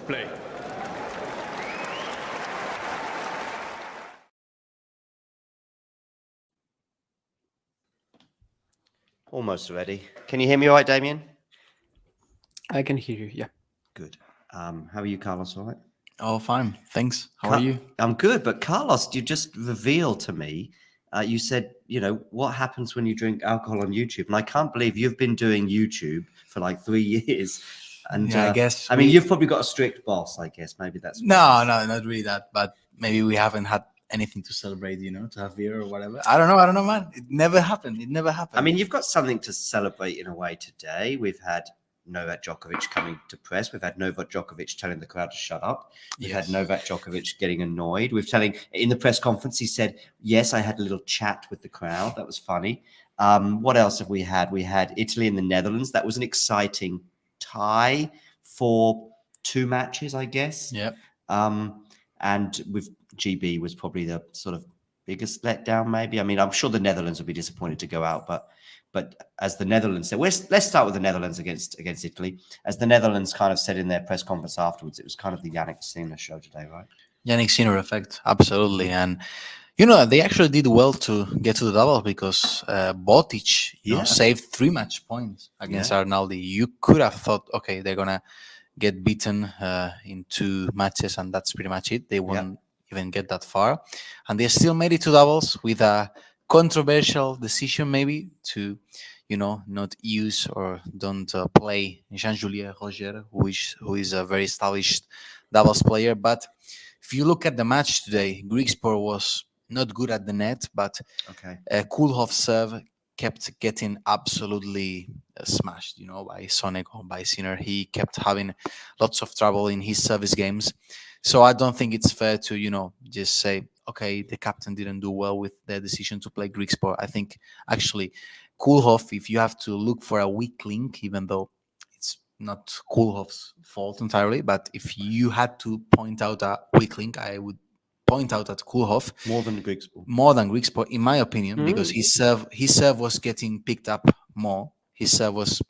Play. Almost ready. Can you hear me all right, Damien? I can hear you, yeah. Good. How are you, Carlos? All right? Oh, fine. Thanks. How are you? I'm good. But Carlos, you just revealed to me, you said, what happens when you drink alcohol on YouTube? And I can't believe you've been doing YouTube for like 3 years. And I guess. I mean, you've probably got a strict boss, I guess. Maybe that's what No, not really that. But maybe we haven't had anything to celebrate, to have beer or whatever. I don't know, man. It never happened. I mean, you've got something to celebrate in a way today. We've had Novak Djokovic coming to press. We've had Novak Djokovic telling the crowd to shut up. We've had Novak Djokovic getting annoyed. In the press conference, he said, yes, I had a little chat with the crowd. That was funny. What else have we had? We had Italy and the Netherlands. That was an exciting tie for 2 matches, I guess. Yep. And with GB was probably the sort of biggest letdown, maybe. I mean, I'm sure the Netherlands will be disappointed to go out, but as the Netherlands said, let's start with the Netherlands against Italy. As the Netherlands kind of said in their press conference afterwards, it was kind of the Yannick Sinner show today, right? Yannick Sinner effect, absolutely. And they actually did well to get to the double because Botic saved 3 match points against Arnaldi. You could have thought, okay, they're gonna get beaten in 2 matches, and that's pretty much it. They won't even get that far, and they still made it to doubles with a controversial decision, maybe to, not use or don't play Jean-Julien Roger, who is a very established doubles player. But if you look at the match today, Griekspoor was not good at the net, but Kulhov's serve kept getting absolutely smashed, by Sonic or by Sinner. He kept having lots of trouble in his service games. So I don't think it's fair to, just say, okay, the captain didn't do well with their decision to play Griekspoor. I think actually Kulhov, if you have to look for a weak link, even though it's not Kulhov's fault entirely, but if you had to point out a weak link, I would point out at Kulhov more than Griekspoor. In my opinion, because his serve was getting picked up more. His serve was,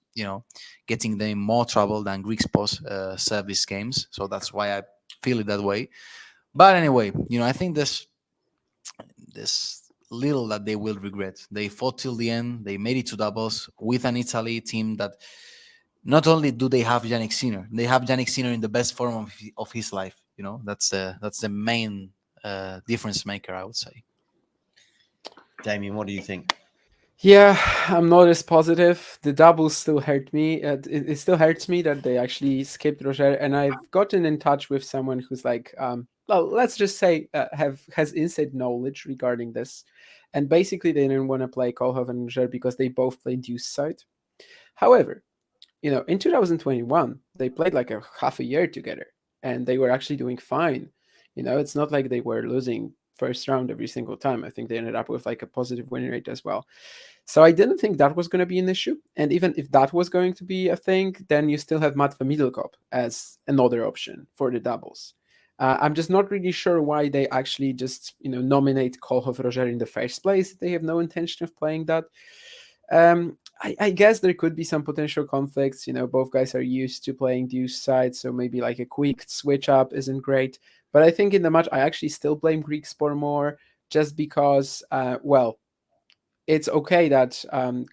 getting them in more trouble than Griekspoor's service games. So that's why I feel it that way. But anyway, I think there's little that they will regret. They fought till the end. They made it to doubles with an Italy team that not only do they have Yannick Sinner, they have Yannick Sinner in the best form of his life. That's the main difference maker, I would say. Damien, what do you think? Yeah, I'm not as positive. The doubles still hurt me. It still hurts me that they actually skipped Roger. And I've gotten in touch with someone who's like, well, let's just say has inside knowledge regarding this. And basically, they didn't want to play Kohlhoff and Roger because they both played deuce side. However, in 2021, they played like a half a year together, and they were actually doing fine. It's not like they were losing first round every single time. I think they ended up with like a positive win rate as well. So I didn't think that was going to be an issue. And even if that was going to be a thing, then you still have Matva Middelkop as another option for the doubles. I'm just not really sure why they actually just, nominate Kohlhoff Roger in the first place. They have no intention of playing that. I guess there could be some potential conflicts. Both guys are used to playing deuce side, so maybe like a quick switch up isn't great. But I think in the match, I actually still blame Griekspoor more, just because, it's okay that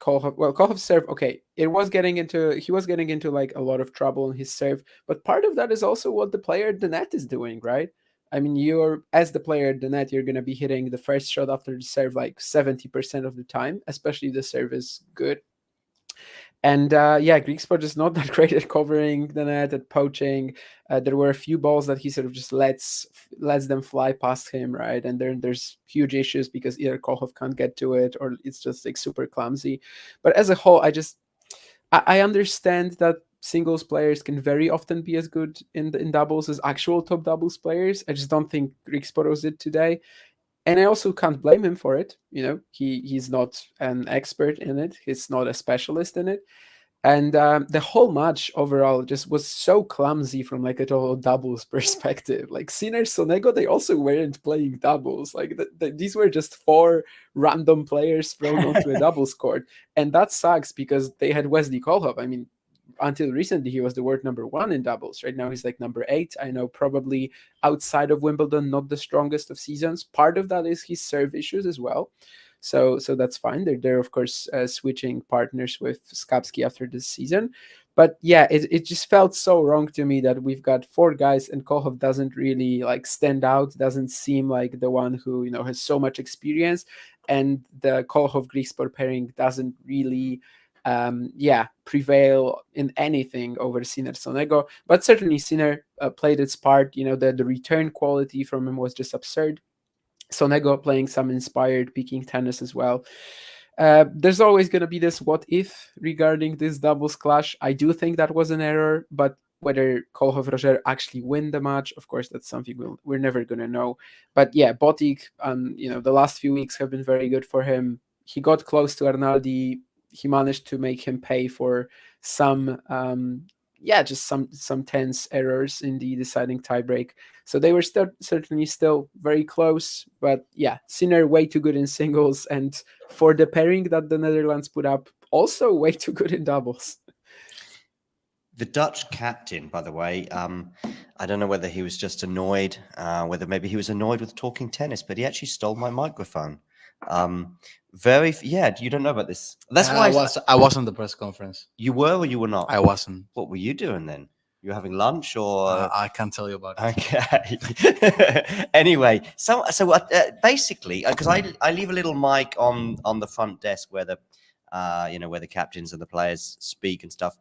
Kohlhoff's serve, okay, he was getting into like a lot of trouble in his serve, but part of that is also what the player at the net is doing, right? I mean, as the player at the net, you're going to be hitting the first shot after the serve like 70% of the time, especially if the serve is good. And Griekspoor is not that great at covering the net, at poaching. There were a few balls that he sort of just lets them fly past him, right? And there's huge issues because either Kohlhoff can't get to it or it's just like super clumsy. But as a whole, I understand that singles players can very often be as good in doubles as actual top doubles players. I just don't think Griekspoor was it today. And I also can't blame him for it. He's not an expert in it. He's not a specialist in it. And the whole match overall just was so clumsy from like a total doubles perspective. Like Sinner, Sonego, they also weren't playing doubles. Like these were just 4 random players thrown onto a doubles court. And that sucks because they had Wesley Kohlhoff. I mean, until recently, he was the world number 1 in doubles. Right now, he's like number 8. I know, probably outside of Wimbledon, not the strongest of seasons. Part of that is his serve issues as well. So that's fine. They're of course switching partners with Skapski after this season. But yeah, it just felt so wrong to me that we've got 4 guys and Kohlhoff doesn't really like stand out, doesn't seem like the one who, has so much experience. And the Kohlhoff Griekspoor pairing doesn't really prevail in anything over Sinner Sonego. But certainly Sinner played its part. The return quality from him was just absurd. Sonego playing some inspired peaking tennis as well. There's always going to be this what if regarding this doubles clash. I do think that was an error, but whether Kohlhoff Roger actually win the match, of course, that's something we're never going to know. But yeah, Botic, the last few weeks have been very good for him. He got close to Arnaldi. He managed to make him pay for some just some tense errors in the deciding tiebreak. So they were certainly still very close. But yeah, Sinner way too good in singles, and for the pairing that the Netherlands put up, also way too good in doubles. The Dutch captain, by the way, I don't know whether he was just annoyed, whether maybe he was annoyed with talking tennis, but he actually stole my microphone. You don't know about this. That's why I was on the press conference. You were or you were not? I wasn't. What were you doing then? You were having lunch or? I can't tell you about it. Okay. Anyway, so basically, because I leave a little mic on the front desk where the where the captains and the players speak and stuff.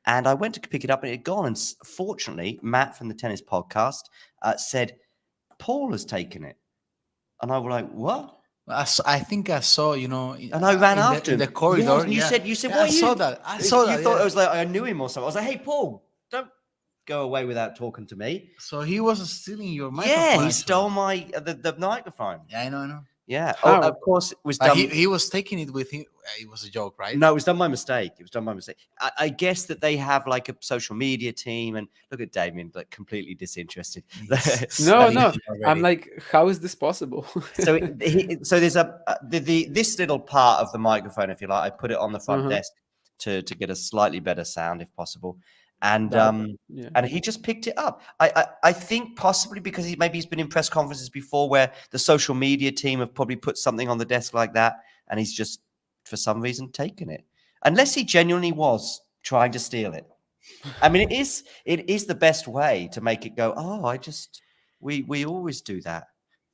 And I went to pick it up and it had gone. And fortunately, Matt from the tennis podcast said, Paul has taken it. And I was like, what? I think I saw, and I ran after him in the corridor. Yes, you said, what? I saw that. I saw that. You thought I was like, I knew him or something. I was like, hey, Paul, don't go away without talking to me. So he was stealing your microphone. Yeah, he stole my the microphone. Yeah, I know. Yeah. Oh, of course, it was done. He was taking it with him. It was a joke, right? No, it was done by mistake. I guess that they have like a social media team, and look at Damien, like completely disinterested. No. I'm like, how is this possible? so there's this little part of the microphone, if you like. I put it on the front desk to get a slightly better sound, if possible. And and he just picked it up. I think possibly because he's been in press conferences before where the social media team have probably put something on the desk like that, and he's just for some reason taken it. Unless he genuinely was trying to steal it. I mean, it is the best way to make it go, oh, we always do that.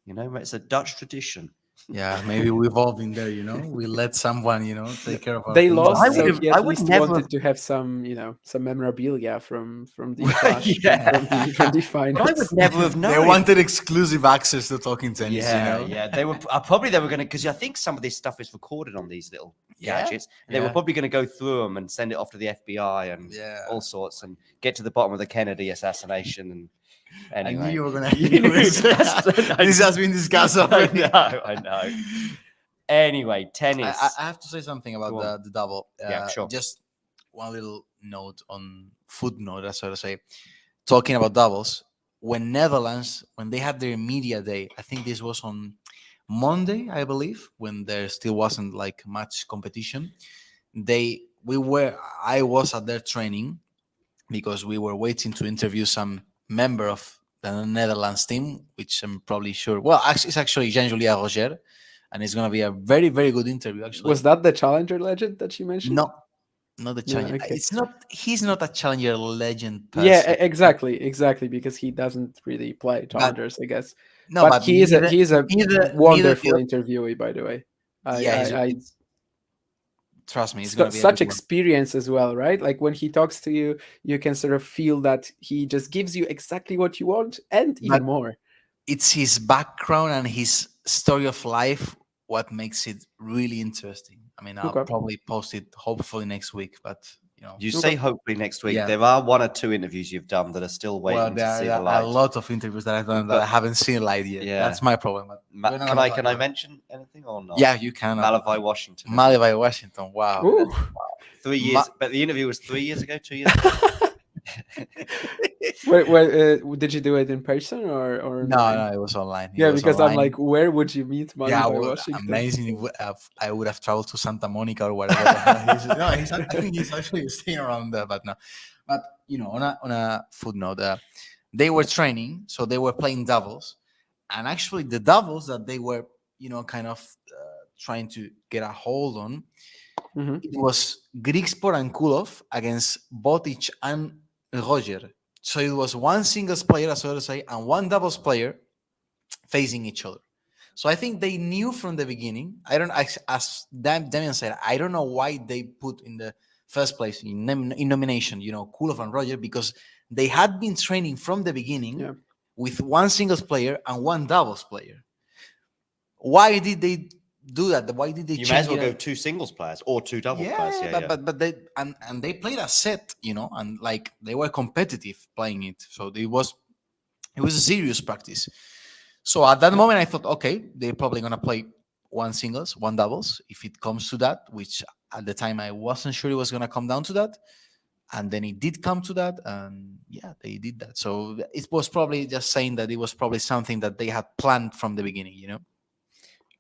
It's a Dutch tradition. Yeah, maybe we've all been there, We let someone, take care of our They things. lost. I would never wanted to have some, some memorabilia from the clash, from the final. I would never have known. They wanted exclusive access to talking tennis. Yeah. They were probably going to, because I think some of this stuff is recorded on these little gadgets. They were probably going to go through them and send it off to the FBI and all sorts and get to the bottom of the Kennedy assassination and. Anyway. I knew you were going to use this has been discussed already. I know. Anyway, tennis. I have to say something about the double. Yeah, sure. Just one little footnote, that's what I say. Talking about doubles, when Netherlands, when they had their media day, I think this was on Monday, I believe, when there still wasn't like much competition. I was at their training because we were waiting to interview some member of the Netherlands team, which I'm probably sure. Well, it's actually Jean-Julia Roger, and it's going to be a very, very good interview. Actually, was that the challenger legend that you mentioned? No, not the challenger. Okay. It's not. He's not a challenger legend. Yeah, exactly, because he doesn't really play challengers, I guess. No, but he is a wonderful interviewee, by the way. Trust me, it's going to be such experience as well, right? Like when he talks to you, you can sort of feel that he just gives you exactly what you want and even more. It's his background and his story of life what makes it really interesting. I mean, I'll probably post it hopefully next week, but you say hopefully next week. Yeah. There are 1 or 2 interviews you've done that are still waiting to see the light. A lot of interviews that I've done that I haven't seen light yet. Yeah. That's my problem. Can I mention anything or not? Yeah, you can. Malaga, Washington. Malaga, Washington. Wow. Ooh. 3 years, but the interview was 3 years ago, 2 years ago. Did you do it in person or No, online? no, it was online. It Yeah, was because I'm online. like, where would you meet Money Yeah, by well, Washington? amazing. I would have traveled to Santa Monica or whatever. The hell I think he's actually staying around there, but no. But on a footnote, they were training, so they were playing doubles, and actually the doubles that they were, kind of trying to get a hold on, Mhm. it was Grigspor and Kulov against Botic and Roger. So it was one singles player, as I would say, and one doubles player facing each other. So I think they knew from the beginning. I don't, as Damian said, I don't know why they put in the first place in nomination, Kulov and Roger, because they had been training from the beginning Yeah. with one singles player and one doubles player. Why did they do that? Why did they You change may as well it? go 2 singles players or 2 doubles players. Yeah, but they and they played a set, and like they were competitive playing it. So it was a serious practice. So at that moment, I thought, okay, they're probably gonna play one singles, one doubles, if it comes to that. Which at the time I wasn't sure it was gonna come down to that, and then it did come to that, and yeah, they did that. So it was probably just saying that it was probably something that they had planned from the beginning.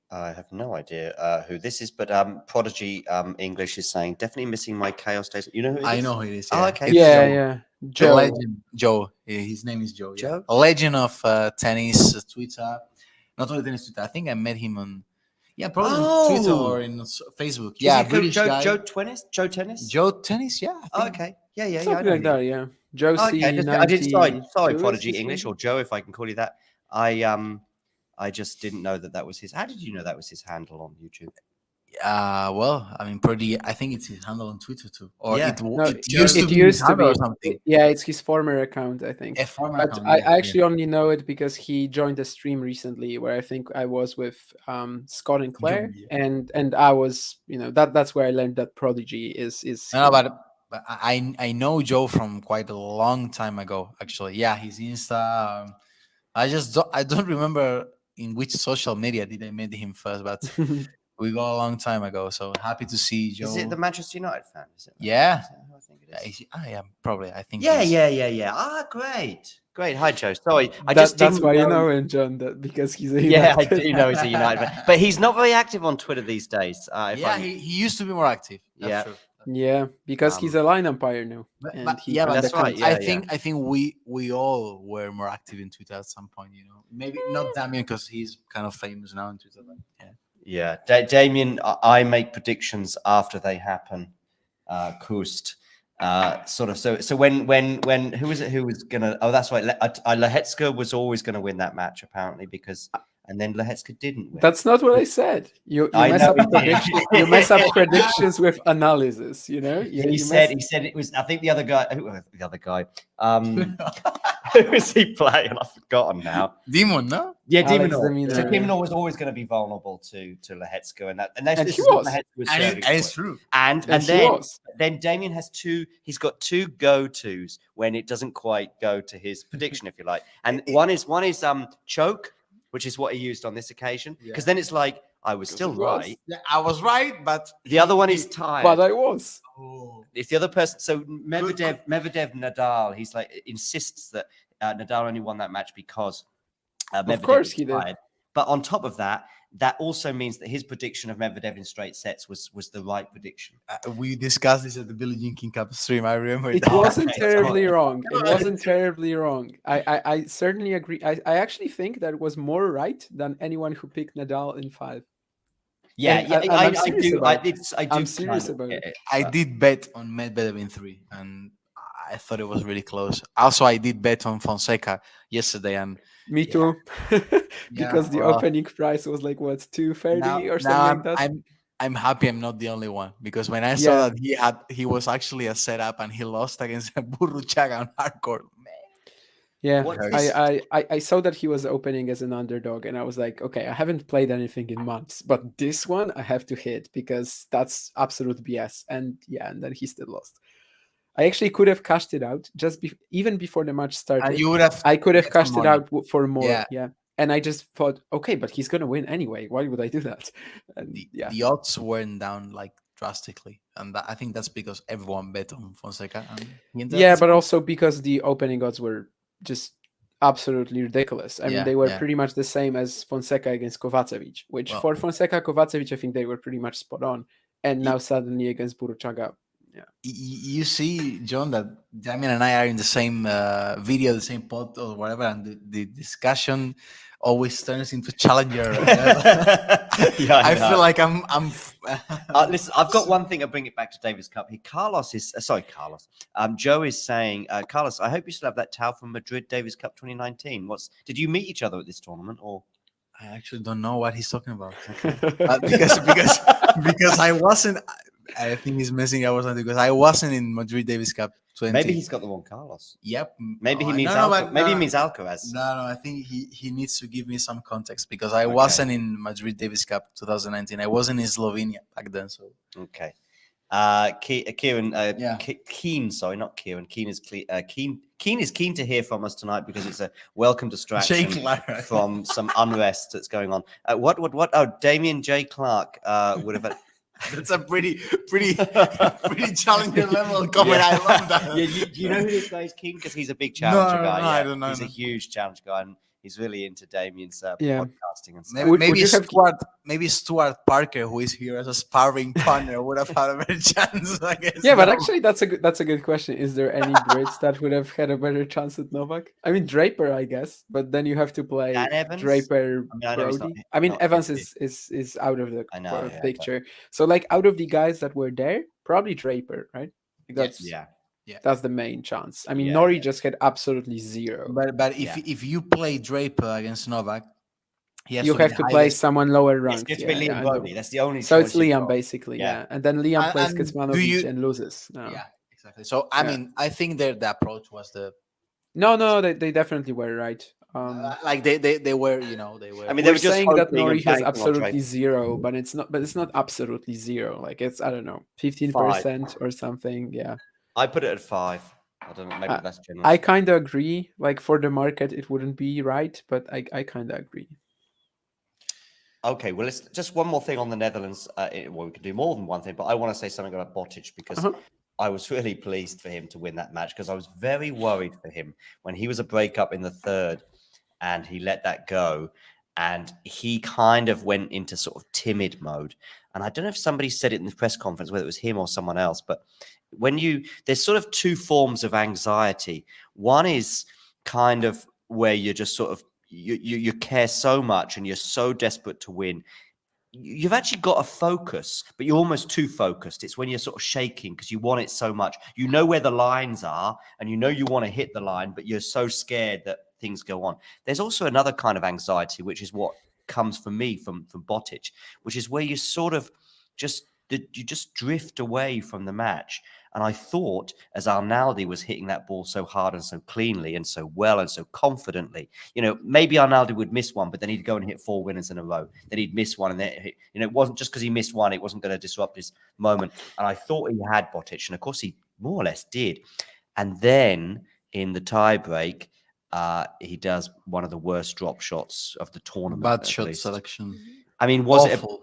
I have no idea who this is, but Prodigy English is saying definitely missing my chaos days. You know who it is? I know who it is. Oh, Yeah. okay. It's Yeah, Joe. yeah. The Joe. legend, Joe. His name is Joe. Yeah. Joe? A legend of tennis, Twitter. Not only tennis, Twitter. I think I met him on, probably on Twitter Oh! or in Facebook. Is Yeah, it British guy. Joe Tennis? Joe Tennis? Joe Tennis. Yeah. I Oh, think. okay. Yeah, I Something know like who he that, is. yeah. Joe Oh, okay, I did. Sorry, C92 is Prodigy his English name. or Joe, if I can call you that. I just didn't know that was his. How did you know that was his handle on YouTube? Well, I mean, pretty. I think it's his handle on Twitter too, or Yeah. No, it used to be his used to handle or be. something. Yeah, it's his former account, I think. A former But account. I Yeah. actually only know it because he joined a stream recently where I think I was with Scott and Claire, Yeah. and I was, that's where I learned that Prodigy is No, him. but I know Joe from quite a long time ago. Actually, yeah, his Insta. I don't remember in which social media did I meet him first, but we got a long time ago. So happy to see Joe. Is it the Manchester United fan? Is it? Yeah. Is that who I think it is? I am probably. I think. Yeah, he's- yeah. Ah, great. Hi, Joe. Sorry, I That- just that's didn't why you know. know him, John, because he's a Yeah, I United do know he's a United fan, but he's not very active on Twitter these days. He used to be more active. That's Yeah. true. Yeah, because he's a line umpire now. But he yeah, kind but that's of right, counts. yeah. I think we all were more active in Twitter at some point. Maybe not Damien because he's kind of famous now in Twitter. But yeah. Damien, I make predictions after they happen. Kust. Sort of. So when who was it? Who was gonna? Oh, that's right. Lehetska was always going to win that match apparently because, and then Lehetska didn't win. That's not what I said. You I mess know up he did. predictions. You mess up predictions with analysis. He said it was. I think the other guy. Who was the other guy? Who was he playing? I've forgotten now. Demon, no? Yeah, Alex Dimonor. Deminor, So yeah. Dimonor was always going to be vulnerable to Lehetska, and And this he is what was. Lehetska was And serving it's for. true. And he then was. Damien has he's got two go-tos when it doesn't quite go to his prediction, if you like. And one is choke, which is what he used on this occasion. Because then it's like, I was still it was. right. Yeah, I was right, but The other one is tired. But I was. If the other person, so Medvedev Nadal, he's like insists that Nadal only won that match because Medvedev course was he did. tired. But on top of that, that also means that his prediction of Medvedev in straight sets was the right prediction. we discussed this at the Billie Jean King Cup stream. I remember It that. wasn't Okay, terribly sorry. wrong. It wasn't terribly wrong. I certainly agree. I actually think that it was more right than anyone who picked Nadal in 5. Yeah, And- yeah, and I I'm serious do. about I do. I'm serious kind of about get it. I but- did bet on Medvedev in 3, and I thought it was really close. Also, I did bet on Fonseca yesterday, and Me Yeah. too. Because the well, opening price was like what, 230 now, or now something like that. I'm happy I'm not the only one, because when I saw Yeah. that he was actually a setup and he lost against Burruchaga on hardcore, man. Yeah, What I saw that he was opening as an underdog, and I was like, okay, I haven't played anything in months, but this one I have to hit because that's absolute BS. And yeah, and then he still lost. I actually could have cashed it out just even before the match started. And you would have. I could have get some cashed it money. out for more. Yeah. Yeah. And I just thought, okay, but he's gonna win anyway. Why would I do that? And The, yeah, the odds weren't down like drastically, and I think that's because everyone bet on Fonseca. And he ended up Yeah, with but some- also because the opening odds were just absolutely ridiculous. I mean, they were pretty much the same as Fonseca against Kovacevic, which Well- for Fonseca, Kovacevic, I think they were pretty much spot on. And now suddenly against Buruchaga, You see, John, that Damien and I are in the same video, the same pod or whatever, and the discussion always turns into challenger. Yeah, I know. feel like I'm. Listen, I've got one thing. I'll bring it back to Davis Cup. Carlos is Carlos. Joe is saying, Carlos, I hope you still have that towel from Madrid Davis Cup 2019. Did you meet each other at this tournament or? I actually don't know what he's talking about. Because I wasn't. I think he's messing up or something because I wasn't in Madrid Davis Cup 20. Maybe he's got the wrong Carlos. Yep. Maybe he No, means no, Alcaraz. but Maybe he no. means Alcaraz. No, I think he needs to give me some context because I wasn't in Madrid Davis Cup 2019. I wasn't in Slovenia back then. So okay. Kieran, Keen, sorry, not Kieran. Keen is keen to hear from us tonight because it's a welcome distraction from some unrest that's going on. What? Oh, Damien J. Clark would have. That's a pretty challenging level comment. I love that. Yeah, do you know who this guy is, Keen? Because he's a big challenger guy. No, I don't know. He's a huge challenge guy, and he's really into Damien's Yeah. podcasting and stuff. Maybe Stuart Parker, who is here as a sparring partner, would have had a better chance. I guess. Yeah, but actually, that's a good question. Is there any Brits that would have had a better chance at Novak? I mean, Draper, I guess, but then you have to play Dan Evans? Draper, I know he's Brody. not Evans easy. is out of the I know, yeah, picture. So, like, out of the guys that were there, probably Draper, right? That's that's the main chance. I mean, Nori just had absolutely zero. But if you play Draper against Novak, you have to play someone lower ranked. It's Liam Brody. That's the only. So it's choice you've Liam got. basically, and then Liam plays and Kecmanovic and loses. No. Yeah, exactly. So I mean, I think the approach was No, they definitely were right. Like they were, they were. I mean, they were just saying that hoping and Norrie has banking on absolutely Draper. zero, but it's not. But it's not absolutely zero. Like it's 15% or something. Yeah. I put it at 5. I don't know. Maybe that's generous. I kind of agree. Like for the market, it wouldn't be right, but I kind of agree. Okay, well, it's just one more thing on the Netherlands. Well, we can do more than one thing, but I want to say something about Botic because I was really pleased for him to win that match because I was very worried for him when he was a breakup in the third and he let that go and he kind of went into sort of timid mode. And I don't know if somebody said it in the press conference, whether it was him or someone else, but there's sort of two forms of anxiety. One is kind of where you're just sort of, you care so much and you're so desperate to win. You've actually got a focus, but you're almost too focused. It's when you're sort of shaking because you want it so much. You know where the lines are and you know you want to hit the line, but you're so scared that things go on. There's also another kind of anxiety, which is what comes for me from Botic, which is where you sort of just drift away from the match. And I thought as Arnaldi was hitting that ball so hard and so cleanly and so well and so confidently, maybe Arnaldi would miss one, but then he'd go and hit 4 winners in a row. Then he'd miss one. And then, it wasn't just because he missed one, it wasn't going to disrupt his moment. And I thought he had Botic. And of course, he more or less did. And then in the tie break, he does one of the worst drop shots of the tournament. Bad shot selection. I mean,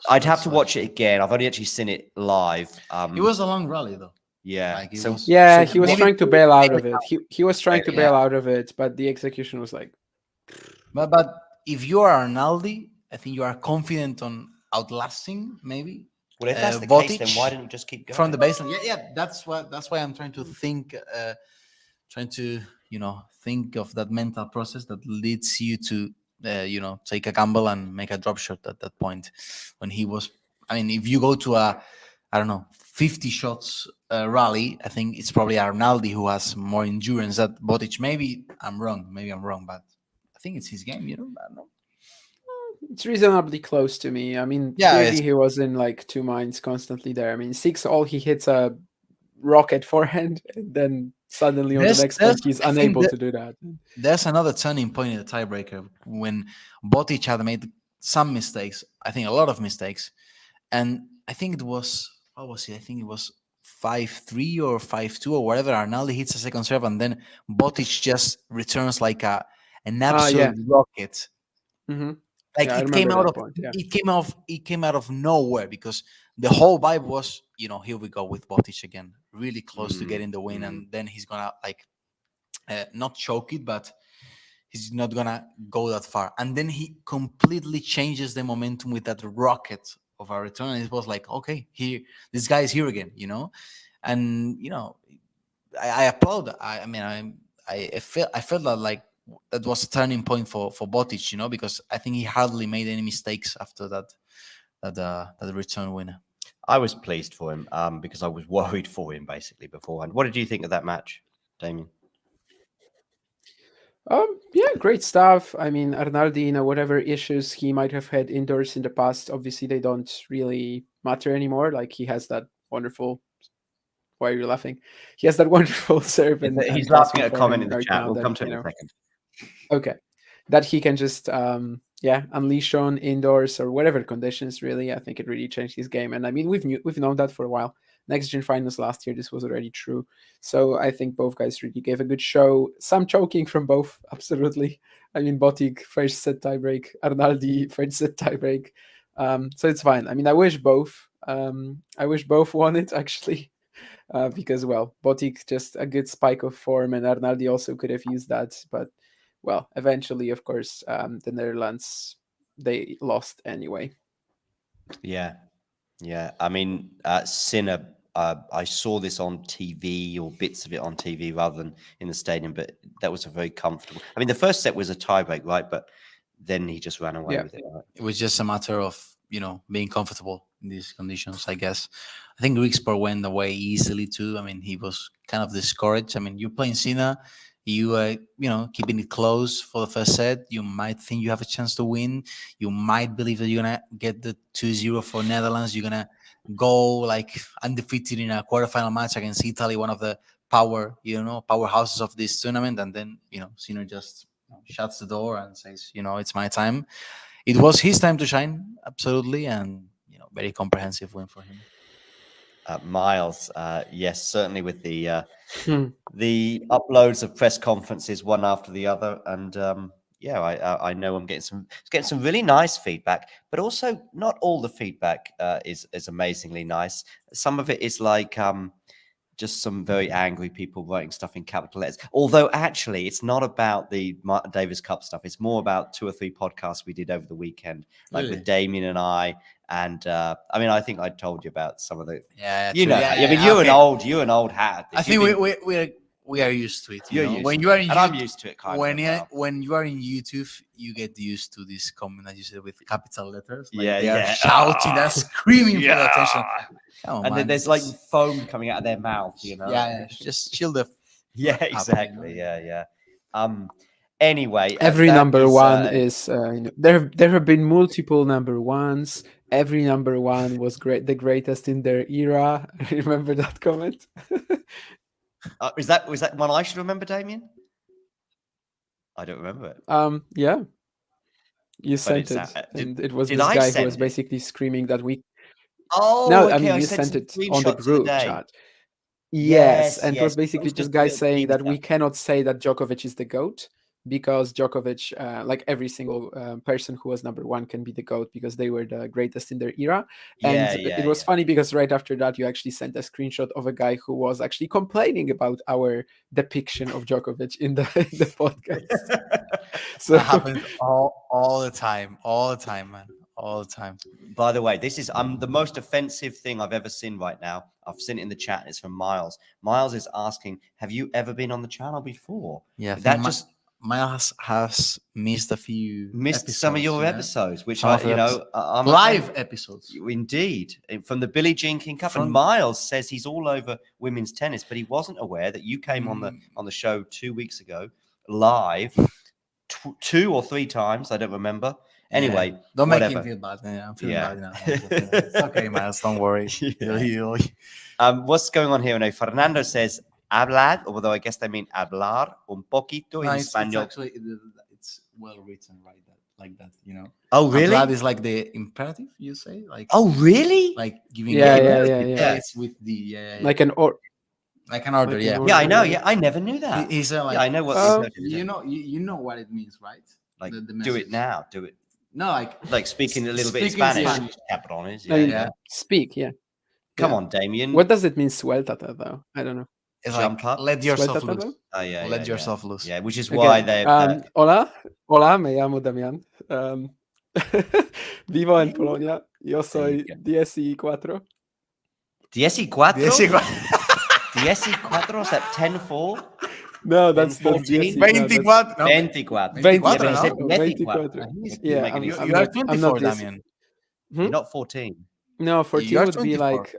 I'd have to watch it again. I've only actually seen it live. It was a long rally, though. Yeah. He was trying to bail out of it. He was trying to bail out of it, but the execution was like. But if you are Arnaldi, I think you are confident on outlasting, maybe. Well, if that's the Botic, case, then why didn't you just keep going from the baseline? Yeah. That's why I'm trying to think, think of that mental process that leads you to, take a gamble and make a drop shot at that point. When he was, I mean, if you go to 50 shots rally, I think it's probably Arnaldi who has more endurance than Botic. Maybe I'm wrong, but I think it's his game, I don't know. It's reasonably close to me. I mean, clearly he was in like two minds constantly there. I mean, 6-all, he hits a rocket forehand, and then suddenly on the next point, he's unable to do that. There's another turning point in the tiebreaker when Botic had made some mistakes. I think a lot of mistakes. And I think it was, what was it? I think it was 5-3 or 5-2 or whatever. Arnaldi hits a second serve, and then Botic just returns like an absolute rocket. Mm-hmm. Like it came out of nowhere because the whole vibe was here we go with Botic again, really close to Mm, getting the win, and then he's gonna like not choke it, but he's not gonna go that far. And then he completely changes the momentum with that rocket of a return. And it was like, okay, here, this guy is here again, and I applaud. I mean, I felt that like that was a turning point for Botic, because I think he hardly made any mistakes after that return winner. I was pleased for him because I was worried for him basically beforehand. What did you think of that match, Damien? Yeah, great stuff. I mean, Arnaldi, whatever issues he might have had indoors in the past, obviously they don't really matter anymore. Like he has that wonderful. Why are you laughing? He has that wonderful serve, and He's passing laughing at a comment forehand in the right chat. now We'll that come to it in a second. Okay, that he can just unleash on indoors or whatever conditions. Really, I think it really changed his game. And I mean, we've known that for a while. Next gen finals last year, this was already true. So I think both guys really gave a good show. Some choking from both, absolutely. I mean, Botic first set tiebreak, Arnaldi first set tiebreak. So it's fine. I mean, I wish both. I wish both won it actually. Because Botic just a good spike of form, and Arnaldi also could have used that, but eventually, of course, the Netherlands, they lost anyway. Yeah. I mean, Sinner. I saw this on TV or bits of it on TV rather than in the stadium, but that was a very comfortable. I mean, the first set was a tiebreak, right? But then he just ran away with it. Right? It was just a matter of being comfortable in these conditions, I guess. I think Grigspor went away easily too. I mean, he was kind of discouraged. I mean, you're playing Sina, you keeping it close for the first set. You might think you have a chance to win. You might believe that you're gonna get the 2-0 for Netherlands. You're gonna go like undefeated in a quarterfinal match against Italy, one of the powerhouses of this tournament. And then Sina just shuts the door and says, it's my time. It was his time to shine, absolutely, and very comprehensive win for him. Miles, yes, certainly with the uploads of press conferences one after the other, and I know I'm getting some really nice feedback, but also not all the feedback is amazingly nice. Some of it is like just some very angry people writing stuff in capital letters. Although actually, it's not about the Davis Cup stuff. It's more about 2 or 3 podcasts we did over the weekend, like with Damien and I. And I mean, I think I told you about some of the. I mean, you're an old hat. I think we are used to it. You're used when to you are it. in And I'm used to it. When you are in YouTube, you get used to this comment that you said with capital letters. Like they are shouting, they're screaming for the attention. And then there's like foam coming out of their mouth. Just chill the. Yeah, exactly. Yeah. Anyway, every number one is there have been multiple number ones. Every number one was the greatest in their era. Remember that comment? Was that one I should remember, Damien? I don't remember it. Yeah, you sent it, and it was this guy who was basically screaming that we. Oh, no, okay, I mean you sent it on the group chat. Yes, and it was basically this guy saying that we cannot say that Djokovic is the GOAT because Djokovic, like every single person who was number one, can be the GOAT because they were the greatest in their era. And it was funny because right after that, you actually sent a screenshot of a guy who was actually complaining about our depiction of Djokovic in the podcast. So that happens all the time, man. All the time. By the way, this is the most offensive thing I've ever seen right now. I've seen it in the chat. And it's from Miles. Miles is asking, "Have you ever been on the channel before?" Yeah, Miles has missed some of your episodes, which live episodes. Indeed, from the Billie Jean King Cup. And Miles says he's all over women's tennis, but he wasn't aware that you came on the show 2 weeks ago live 2 or 3 times. I don't remember. Anyway, don't make him feel bad. I'm feeling bad now. It's okay, Miles. Don't worry. What's going on here? Fernando says hablar, although I guess they mean hablar un poquito in español. It's well written, right? Like that. Oh, really? Hablar is like the imperative. You say like. Oh, really? Like giving. Yeah. It's with the like an order. Yeah, I know. Yeah, I never knew that. He's like. I know what. You know what it means, right? Like do it now. Do it. No, like speaking a little bit in Spanish. Speak, yeah. Come Yeah. on, Damien. What does it mean, suéltate, though? I don't know. It's Jump like up? let yourself Suéltate, loose. though? Oh yeah, Let yeah, yourself loose. yeah. Which is why Okay. they're Hola, me llamo Damián. Vivo en Polonia. Yo There soy you go. 14. 14? Yes, you got- 14? Is that 10-4? No, that's 14? 24. No, 24. 24, Yeah, but he no? said no, 24. 24. He's Yeah, making I'm, it- I'm You are not. I'm 24, not this. Damien. You're not 14. No, 14 You're would be 24. like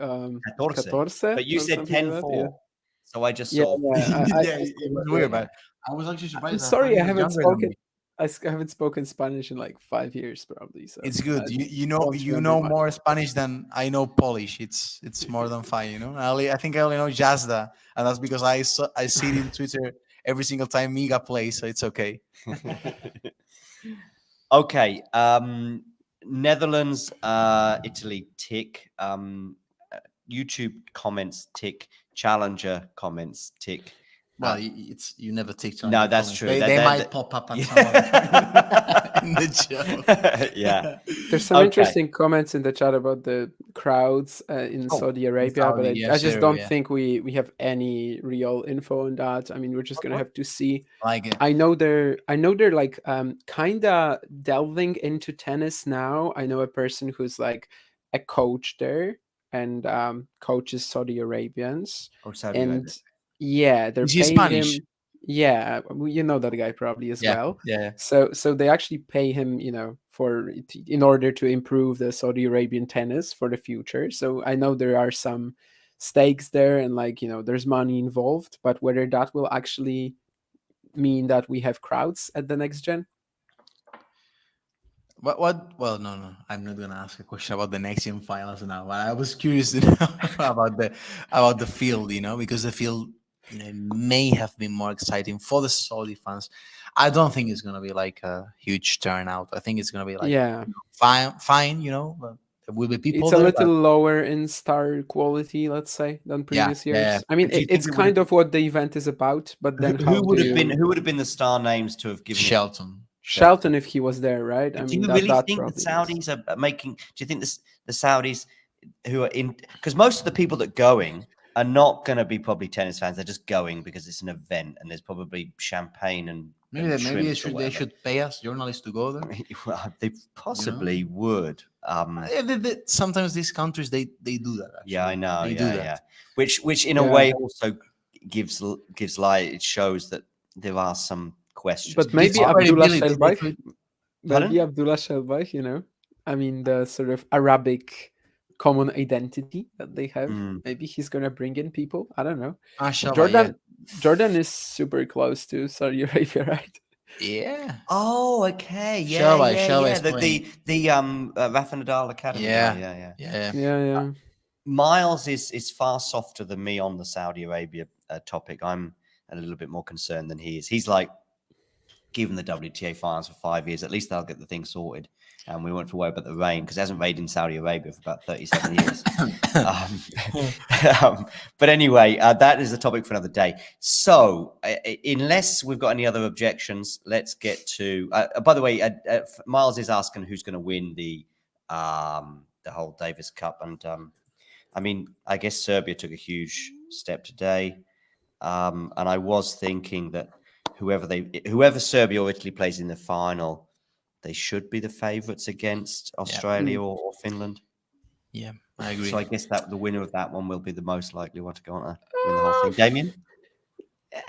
14. 14. But you or said something like that, 10-4. yeah. So I just Yeah, sort of yeah. Yeah, it was weird, but I was actually I'm surprised. I thought sorry, he I was haven't younger than spoken. me. I haven't spoken Spanish in like 5 years, probably. So It's good. You don't you remember know much. more Spanish than I know Polish. It's more than fine. You know, I think I only know Jazda, and that's because I see it in Twitter every single time Miga plays, so it's okay. Okay. Netherlands, Italy, tick. YouTube comments, tick. Challenger comments, tick. Well, it's you never take time. No, that's true. They might pop up at some point in the show. Yeah. There's some Okay. interesting comments in the chat about the crowds in Oh, Saudi Arabia, but Saudi, yeah, I just sure, don't yeah. think we have any real info on that. I mean, we're just gonna have to see. Like it. I know they're like kinda delving into tennis now. I know a person who's like a coach there and coaches Saudi Arabians. Oh, Saudi Arabia. And yeah, they're Is he paying Spanish? him. Yeah, you know that guy probably as Yeah, well. yeah. So they actually pay him, in order to improve the Saudi Arabian tennis for the future. So I know there are some stakes there, and there's money involved. But whether that will actually mean that we have crowds at the next gen? What? Well, no. I'm not gonna ask a question about the next gen finals now. But I was curious to know about the field. Because the field, may have been more exciting for the Saudi fans. I don't think it's gonna be like a huge turnout. I think it's gonna be like Yeah, fine. But there will be people it's a there. little lower in star quality, let's say, than previous Yeah. years. I mean, Do you think it's it would kind of what the event is about. But then Who how would do have been you... who would have been the star names to have given it? Shelton. Shelton, if he was there, right? I Do mean, you that really think the probably is. Saudis are making? Do you think the Saudis who are in? Because most of the people that are going are not going to be probably tennis fans. They're just going because it's an event and there's probably champagne and Maybe and maybe shrimps or they whatever. should pay us journalists to go there. Well, they possibly would. Sometimes these countries they do that. Actually. Yeah, I know. They do that. Yeah. Which in a Yeah. way also gives light. It shows that there are some questions. But maybe It's already Abdullah Billy, they Shelbay, could- Pardon? Abdullah Shelbay, I mean, the sort of Arabic common identity that they have. Maybe he's gonna bring in people. I don't know. Mashallah, Jordan is super close to Saudi Arabia, right? yeah. Oh, okay. Yeah, Shelby yeah. is The Rafa Nadal Academy. Yeah. Yeah. Yeah. Yeah. Miles is far softer than me on the Saudi Arabia topic. I'm a little bit more concerned than he is. He's like, given the WTA finals for 5 years, at least they'll get the thing sorted. And we won't have to worry about the rain because it hasn't rained in Saudi Arabia for about 37 years. But anyway, that is a topic for another day. So, unless we've got any other objections, let's get to. By the way, Miles is asking who's going to win the whole Davis Cup, and I mean, I guess Serbia took a huge step today, and I was thinking that whoever Serbia or Italy plays in the final, they should be the favourites against Australia or Finland. Yeah, I agree. So I guess that the winner of that one will be the most likely one to go on to win the whole thing. Damien?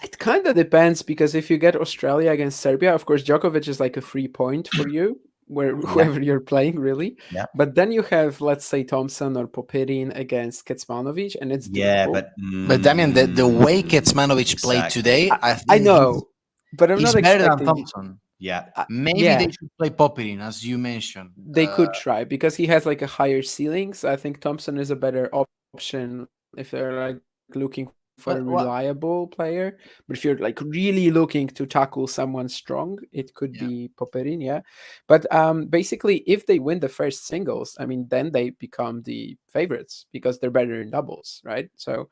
It kind of depends, because if you get Australia against Serbia, of course, Djokovic is like a free point for you, whoever you're playing, really. Yeah. But then you have, let's say, Thompson or Popyrin against Kecmanovic, and it's doable. But Damien, the way Kecmanovic played today, I know, but I'm he's not better expecting... than Thompson. Yeah. Maybe they should play Popyrin, as you mentioned. They could try, because he has like a higher ceiling. So I think Thompson is a better option if they're like looking for a reliable player. But if you're like really looking to tackle someone strong, it could be Popyrin, yeah. But basically, if they win the first singles, I mean, then they become the favorites because they're better in doubles, right? So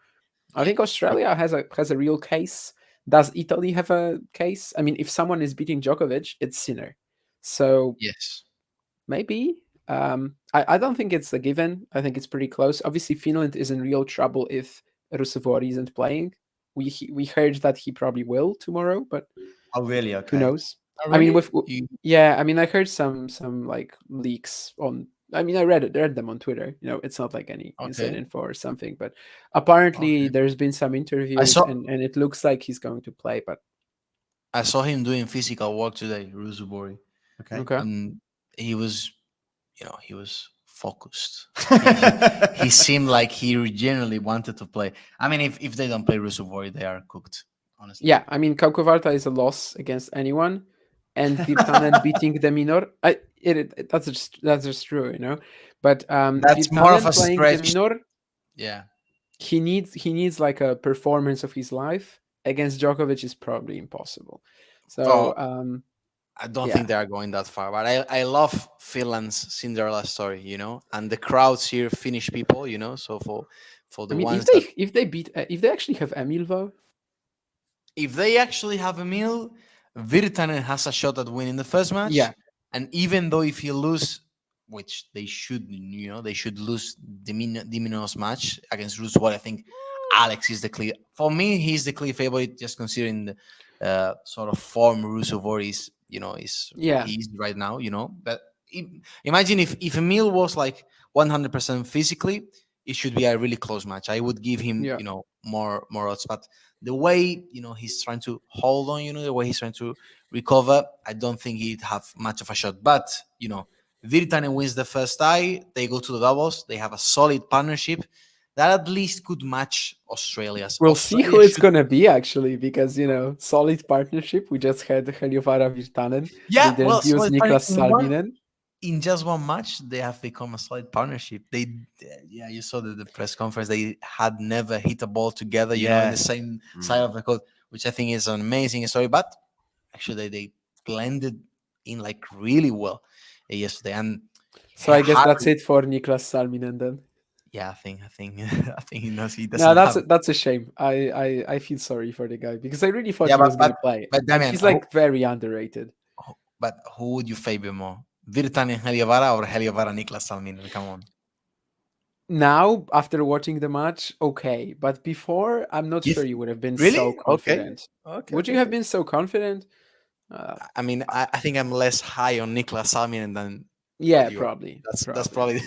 I think Australia has a real case. Does Italy have a case? I mean, if someone is beating Djokovic, it's Sinner. So yes, maybe. I don't think it's a given. I think it's pretty close. Obviously, Finland is in real trouble if Rusevori isn't playing. We heard that he probably will tomorrow, but Oh, really? who Okay. knows? Oh, I mean, really? yeah, I mean, I heard some like leaks on. I mean, I read them on Twitter. It's not like any inside Okay. info or something, but apparently Okay. there's been some I interviews, saw and it looks like he's going to play. But I saw him doing physical work today, Rusubori, Okay. okay, and he was, he was focused. He seemed like he genuinely wanted to play. I mean, if they don't play Rusubori, they are cooked. Honestly. yeah, I mean, Kaukovarta is a loss against anyone, and Virtanen beating the Minor. That's just true, But That's more of Virtanen a playing the stretch. Minor, Yeah. he needs like a performance of his life. Against Djokovic is probably impossible. So Oh, I don't yeah, think they are going that far, but I love Finland's Cinderella story, and the crowds here, Finnish people, So for I the mean, ones that if they actually have Emil though, if they actually have a meal, Virtanen has a shot at winning the first match. yeah, And even though if he lose, which they should, they should lose Dimino's match against Ruswar. I think Alex is the clear. For me, he's the clear favorite, just considering the sort of form Rusevor is, yeah, he's right now. But imagine if Emil was like 100% physically, it should be a really close match. I would give him, yeah. more odds. But the way he's trying to hold on, the way he's trying to recover, I don't think he'd have much of a shot. But Virtanen wins the first tie. They go to the doubles. They have a solid partnership that at least could match Australia's. We'll see who it's Should, gonna be actually, because solid partnership. We just had Heliovara Virtanen. yeah, We well, didn't use solid Niklas Salminen. in just one match, they have become a solid partnership. Yeah, you saw the press conference. They had never hit a ball together, in the same side of the court, which I think is an amazing story. But actually, they blended in like really well yesterday. And So I guess Harry, that's it for Niklas Salminen then. yeah, I think I think he knows he No, doesn't have. that's a shame. I feel sorry for the guy because I really thought Yeah, he was gonna play. but And Damian, he's like very underrated. who would you favor more, Virtanen Heliovara or Heliovara Niklas Salminen? Come on. Now, after watching the match, okay, but before, I'm not You sure you would have been Really? so Okay. confident. Okay. Would you have been so confident? I mean, I think I'm less high on Niklas Salminen than Yeah, you are. probably. That's probably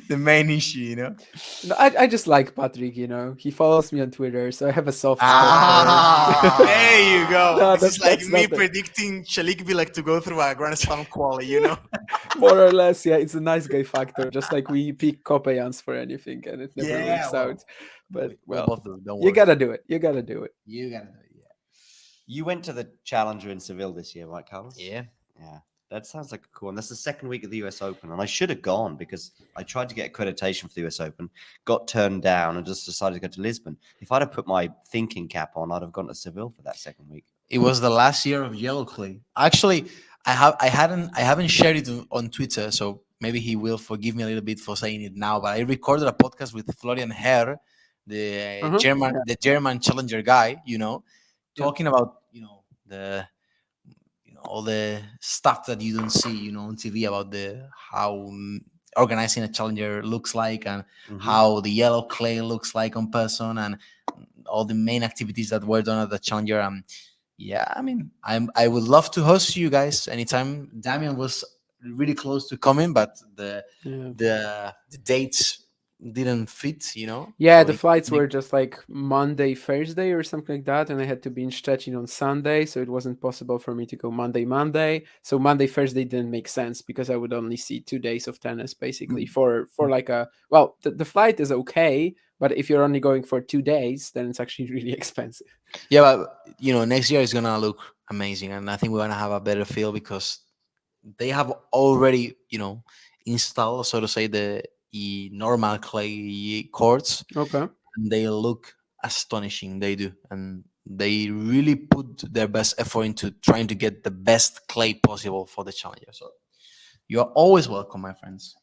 the main issue, No, I just like Patrick. He follows me on Twitter, so I have a soft spot Ah, there you go. No, this is like that's me not it. predicting Shalikbilek to go through a Grand Slam quali, for more or less. Yeah, it's a nice guy factor, just like we pick Kopejans for anything, and it never Yeah, works well, out. But we'll both do it. Don't you worry. gotta do it. You gotta do it. You gotta do it. You went to the Challenger in Seville this year, right, Carlos? Yeah. Yeah. That sounds like a cool one. That's the second week of the US Open, and I should have gone because I tried to get accreditation for the US Open, got turned down, and just decided to go to Lisbon. If I'd have put my thinking cap on, I'd have gone to Seville for that second week. It was the last year of Yellow Clay. Actually, I haven't shared it on Twitter, so maybe he will forgive me a little bit for saying it now. But I recorded a podcast with Florian Herr, the German challenger guy, talking about the all the stuff that you don't see on TV about how organizing a challenger looks like, and how the yellow clay looks like on person, and all the main activities that were done at the challenger. Yeah, I mean, I would love to host you guys anytime. Damian was really close to coming, but the dates didn't fit, Yeah, So the flights were just like Monday, Thursday, or something like that, and I had to be in Szczecin on Sunday, so it wasn't possible for me to go Monday. So Monday, Thursday didn't make sense because I would only see 2 days of tennis basically for like the flight is okay, but if you're only going for 2 days, then it's actually really expensive. Yeah, but next year is gonna look amazing, and I think we're gonna have a better feel because they have already installed, so to say, the normal clay courts. Okay. And they look astonishing. They do, and they really put their best effort into trying to get the best clay possible for the challenger. So you are always welcome, my friends.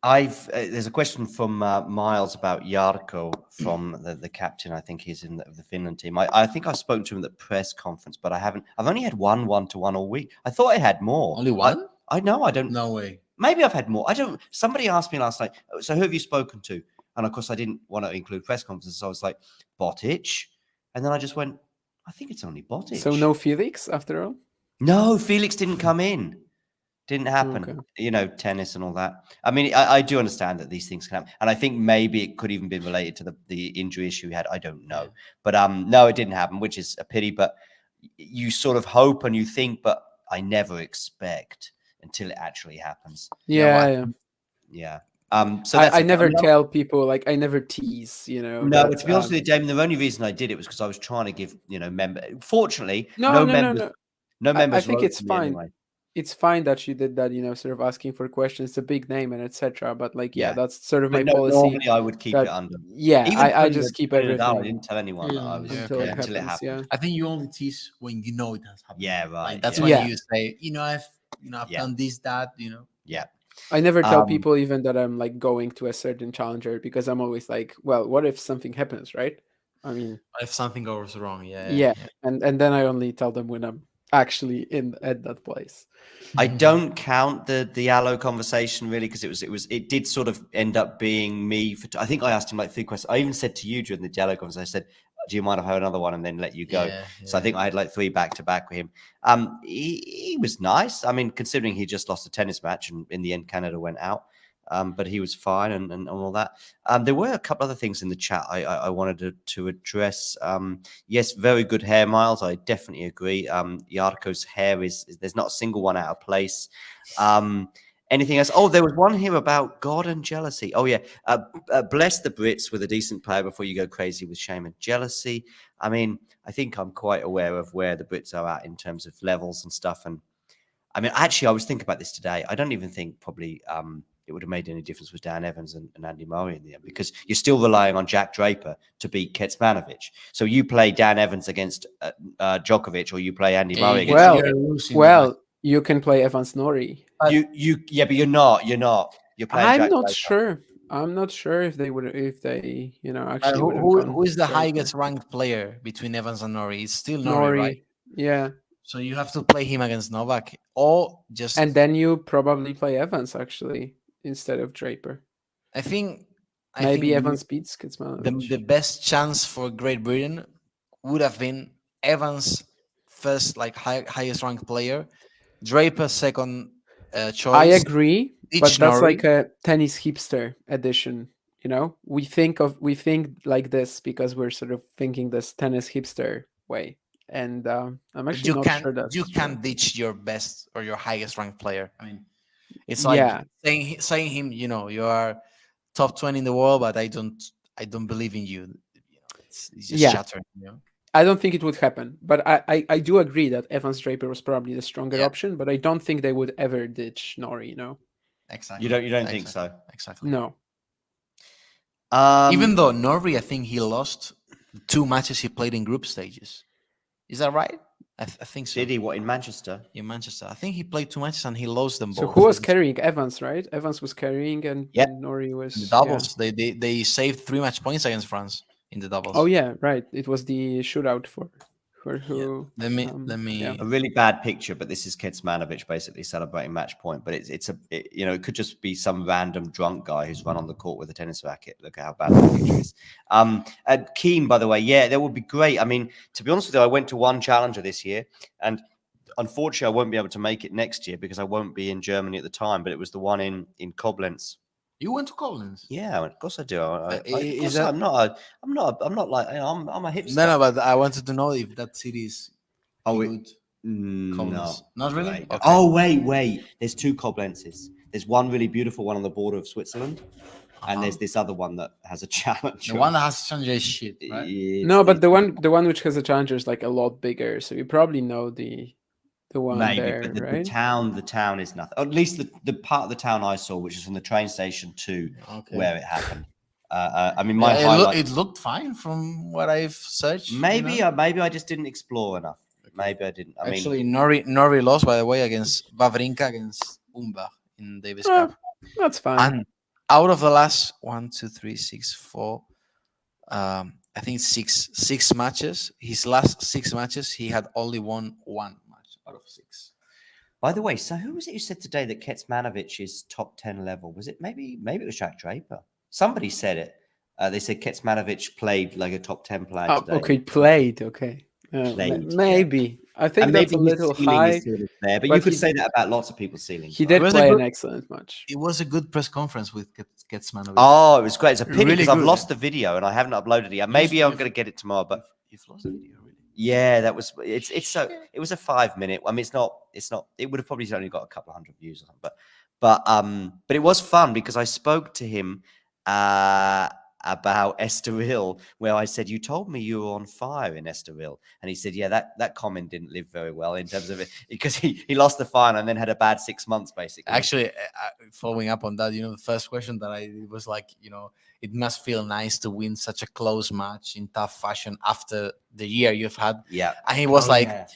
There's a question from Miles about Jarkko from the captain. I think he's in the Finland team. I think I've spoken to him at the press conference, but I haven't. I've only had one 1-to-1 all week. I thought I had more. Only one? I know. I don't. No way. Maybe I've had more. I don't. Somebody asked me last night. So who have you spoken to? And of course, I didn't want to include press conferences. So I was like, Botic, and then I just went, I think it's only Botic. So no Felix after all. No, Felix didn't come in. Didn't happen. Okay. You know, tennis and all that. I mean, I do understand that these things can happen, and I think maybe it could even be related to the injury issue he had. I don't know, but no, it didn't happen, which is a pity. But you sort of hope and you think, but I never expect until it actually happens. Yeah. Yeah. So I never tell people, like, I never tease, No, that, but to be honest with you, Damon, the only reason I did it was because I was trying to give, fortunately, no. no members I think wrote it's to me fine. anyway. It's fine that you did that, sort of asking for questions. It's a big name and etc. But like, Yeah. that's sort of But my policy. normally I would keep it under. Yeah, Even I just keep Nadal, I everything didn't tell anyone that I was until it until it happens. Yeah. happened. I think you only tease when you know it has happened. Yeah, right. Like, that's yeah. when Yeah. you say, I've done this, that, Yeah. I never tell people even that I'm like going to a certain challenger, because I'm always like, well, what if something happens, right? I mean, if something goes wrong, yeah. And then I only tell them when I'm actually at that place. I don't count the Allo conversation really, because it did sort of end up being me. I think I asked him like 3 questions. I even said to you during the Allo conversation, I said, do you mind if I have another one, and then let you go? So I think I had like 3 back to back with him. He was nice. I mean, considering he just lost a tennis match and in the end Canada went out. But he was fine and all that. There were a couple other things in the chat I wanted to address. Yes, very good hair, Miles. I definitely agree. Yarko's hair is there's not a single one out of place. Anything else? Oh, there was one here about God and jealousy. Oh, yeah. Bless the Brits with a decent player before you go crazy with shame and jealousy. I mean, I think I'm quite aware of where the Brits are at in terms of levels and stuff. And I mean, actually, I was thinking about this today. I don't even think probably it would have made any difference with Dan Evans and Andy Murray in the end, because you're still relying on Jack Draper to beat Kecmanovic. So you play Dan Evans against Djokovic, or you play Andy Murray against Well, you can play Evans Norrie. Yeah, but you're not. You're playing. I'm Jack not Draper. sure. I'm not sure if they actually who is the highest ranked player between Evans and Norrie? It's still Norrie, right? Yeah. So you have to play him against Novak, or just, and then you probably play Evans actually instead of Draper. I think Evans beats Kecmanovic. The best chance for Great Britain would have been Evans first, like highest ranked player, Draper second choice. I agree, but that's Norrie. like a tennis hipster edition. We think like this because we're sort of thinking this tennis hipster way. And I'm actually not sure that you can't ditch your best or your highest ranked player. I mean, it's like saying him, you are top 20 in the world, but I don't believe in you. It's just shattering. I don't think it would happen, but I do agree that Evans Draper was probably the stronger option, but I don't think they would ever ditch Norrie. Exactly. You don't think so? Exactly. No. Even though Norrie, I think he lost 2 matches he played in group stages. Is that right? I think so. Did he? What, in Manchester? In Manchester. I think he played 2 matches and he lost them both. So who was carrying Evans, right? Evans was carrying and Norrie was... The doubles. Yeah. They saved 3 match points against France in the doubles. Oh, yeah, right. It was the shootout for who... Let me... A really bad picture, but this is Kecmanovic basically celebrating match point. But it could just be some random drunk guy who's run on the court with a tennis racket. Look at how bad that picture is. And Keane, by the way, that would be great. I mean, to be honest with you, I went to one challenger this year, and unfortunately, I won't be able to make it next year because I won't be in Germany at the time. But it was the one in Koblenz. You went to Koblenz? Yeah, of course I do. I'm not like I'm a hipster. No, but I wanted to know if that city is good. No, not really. Right. Okay. Oh wait. There's 2 Koblenzes. There's one really beautiful one on the border of Switzerland, and there's this other one that has a challenger. The one that has a challenger is shit, right? No, but the one which has a challenger is like a lot bigger, so you probably know the one there, but right? The town is nothing. Or at least the part of the town I saw, which is from the train station to where it happened. I mean, it looked fine from what I've searched. Maybe I just didn't explore enough. Maybe I didn't. Actually, Norrie lost, by the way, against Wawrinka against Umbach in Davis Cup. That's fine. And out of the last 1, 2, 3, 6, 4, I think six matches. His last 6 matches, he had only won 1 match out of 6. By the way, so who was it who said today that Kecmanovic is top 10 level? Was it maybe it was Jack Draper? Somebody said it. They said Kecmanovic played like a top 10 player today. Okay, played. Okay, Played, maybe. I think And that's maybe a his little ceiling high. is sort of there, but but you could he- say that about lots of people's ceilings. He right? did was a play good- an excellent match. It was a good press conference with Kecmanovic. Oh, it was great. It's a pity Really because I've good. lost the video and I haven't uploaded it yet. Maybe I'm you've- going to get it tomorrow, but You've lost the video, really. yeah, that was it's so it was a 5 minute. I mean, it's not it would have probably only got a couple of hundred views or something, but it was fun because I spoke to him about Estoril, where I said, you told me you were on fire in Estoril. And he said, yeah, that comment didn't live very well in terms of it because he lost the final and then had a bad 6 months, basically. Actually, following up on that, the first question that I was like, it must feel nice to win such a close match in tough fashion after the year you've had. Yeah. And he was yeah.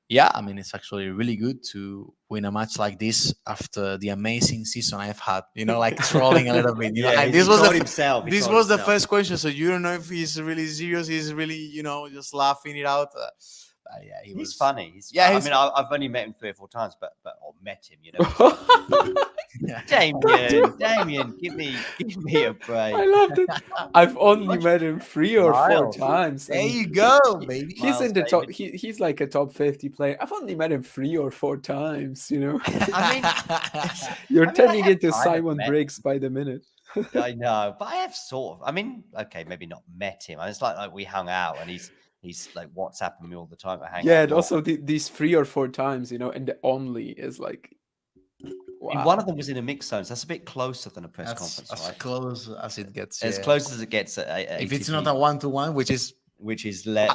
yeah, I mean, it's actually really good to win a match like this after the amazing season I've had, like trolling a little bit. Yeah, and he this was told the himself. He this told was the himself. first question, so you don't know if he's really serious. He's really, just laughing it out. Yeah, He's funny. Yeah, I mean, I've only met him 3 or 4 times, or met him, Yeah. Damien, give me a break. I loved it. I've only met him 3 or 4 Miles. times. There and you go, baby. He's Miles in the top. David. He's like a top 50 player. I've only met him 3 or 4 times. I You're I turning have into kind of Simon met Briggs by the minute. I know, but I have sort of. I mean, okay, maybe not met him. It's like we hung out, and he's like WhatsApping me all the time. Yeah, and also these 3 or 4 times, and the only is like. Wow. One of them was in a mixed zone, so that's a bit closer than a press That's conference, as right? close as it gets. As yeah. close as it gets. If it's not a 1-to-1, which is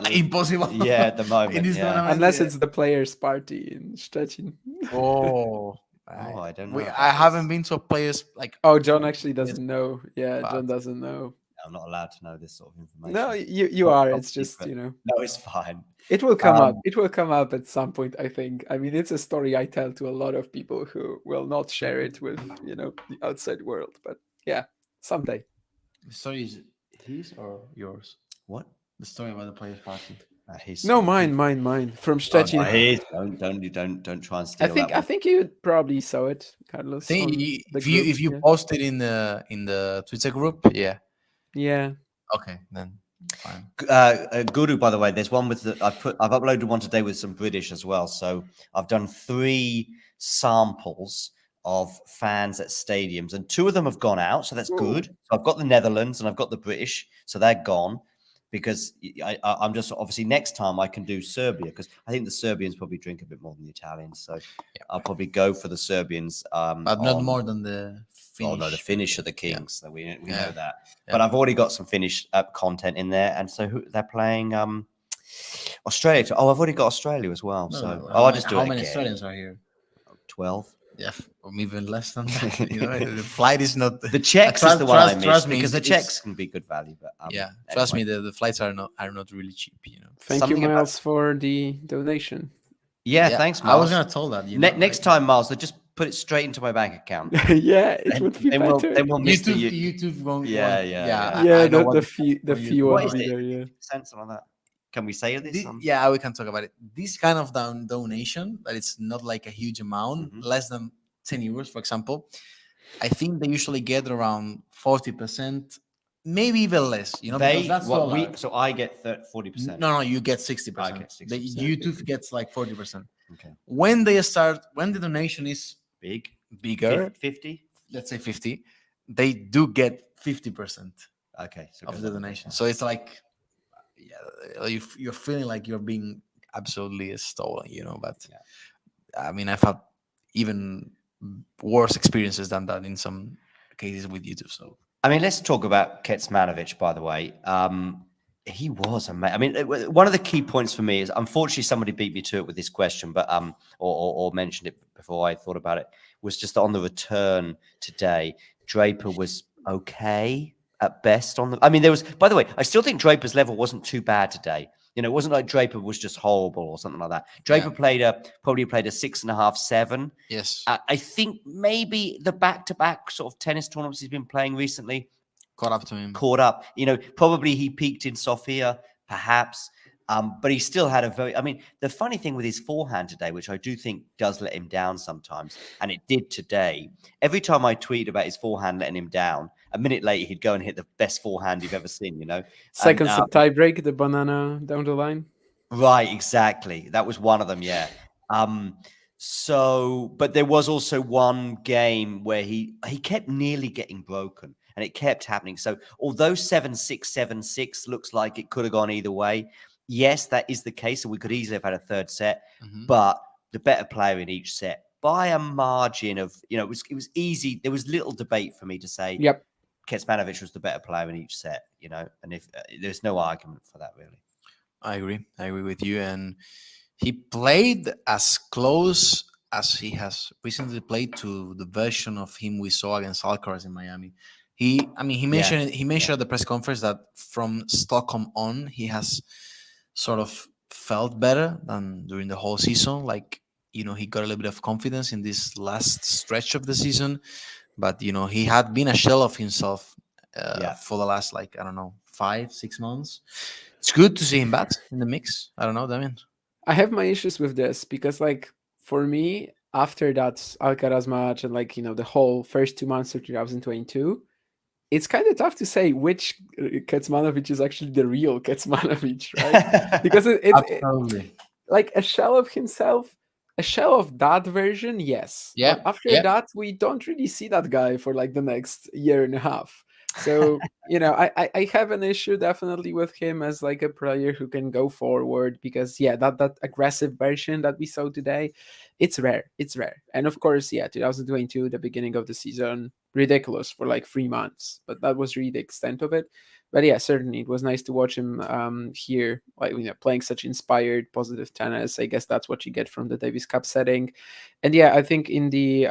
impossible. Yeah, at the moment. In this Yeah. tournament, Unless it's the players' party in Stettin. Oh, I don't know. I haven't been to a players like. Oh, John actually doesn't know. Yeah, But- John doesn't know. I'm not allowed to know this sort of information. No, you Top- are. top It's just secret. No, it's fine. It will come up. It will come up at some point, I think. I mean, it's a story I tell to a lot of people who will not share it with, the outside world. But yeah, someday. The story is his or yours? What? The story about the players' party. His No, story. mine from Oh, Stettin. his. Don't try and steal I think you probably saw it, Carlos. I think on the if group, you yeah. post it in the Twitter group, yeah. Yeah. Okay, then fine. Guru, by the way, there's one with I've uploaded one today with some British as well. So I've done 3 samples of fans at stadiums, and 2 of them have gone out, so that's good. So I've got the Netherlands and I've got the British, so they're gone. Because I'm just obviously next time I can do Serbia because I think the Serbians probably drink a bit more than the Italians, so I'll probably go for the Serbians. But not more than the Finnish. Oh no, the Finnish are the kings. So we know that. Yeah. But I've already got some Finnish content in there, and so they're playing Australia. Oh, I've already got Australia as well. So I'll just do it How many again. Australians are here? 12. Yeah, or even less than that. The flight is not. The Czechs is the one I missed because the it's- Czechs can be good value. But Yeah, trust me, the flights are not really cheap. Thank Something you, about- Miles, for the donation. Yeah, thanks, Miles. I was gonna tell that. Next time, Miles, just put it straight into my bank account. Yeah, it would be then better. we'll miss the YouTube won't. Yeah. Yeah, know the fee What will is be it? there. Yeah. Something like that. Can we say this? Yeah, we can talk about it. This kind of donation, that it's not like a huge amount, Mhm. less than 10 euros, for example. I think they usually get around 40%, maybe even less. Because that's dollar. So I get 40%. No, you get 60%. I get 60%. The YouTube gets like 40%. Okay. When the donation is bigger, 50. let's say 50, they do get 50% Okay. So of the donation. So it's like, you're feeling like you're being absolutely stolen, But I mean, I've had even worse experiences than that in some cases with YouTube. So I mean, let's talk about Kecmanovic, by the way. He was amazing. I mean, one of the key points for me is, unfortunately, somebody beat me to it with this question, but or mentioned it before I thought about it, was just on the return today. Draper was okay at best on the. I mean, there was. By the way, I still think Draper's level wasn't too bad today. It wasn't like Draper was just horrible or something like that. Draper probably played a 6.5, 7. yes, I think maybe the back-to-back sort of tennis tournaments he's been playing recently caught up to him. Probably he peaked in Sofia, perhaps. But he still had a very, I mean, the funny thing with his forehand today, which I do think does let him down sometimes, and it did today, every time I tweet about his forehand letting him down, a minute later he'd go and hit the best forehand you've ever seen, you know? Second tie break, the banana down the line. Right, exactly. That was one of them, yeah. But there was also one game where he kept nearly getting broken, and it kept happening. So although 7-6, 7-6 looks like it could have gone either way, yes, that is the case. So we could easily have had a third set, but the better player in each set by a margin of, it was easy. There was little debate for me to say, yep, Kecmanovic was the better player in each set, and if there's no argument for that really. I agree with you. And he played as close as he has recently played to the version of him we saw against Alcaraz in Miami. He mentioned at the press conference that from Stockholm on, he has sort of felt better than during the whole season. Like, he got a little bit of confidence in this last stretch of the season, but he had been a shell of himself for the last, 5-6 months. It's good to see him back in the mix. I don't know, Damien. I have my issues with this because, for me, after that Alcaraz match and the whole first 2 months of 2022, it's kind of tough to say which Kecmanovic is actually the real Kecmanovic, right? Because it's like a shell of himself, a shell of that version, yes. Yeah. But after that, we don't really see that guy for the next year and a half. So, I have an issue definitely with him as a player who can go forward because, that aggressive version that we saw today, it's rare. And of course, 2022, the beginning of the season, ridiculous for 3 months, but that was really the extent of it. But certainly it was nice to watch him here, playing such inspired, positive tennis. I guess that's what you get from the Davis Cup setting. And I think in the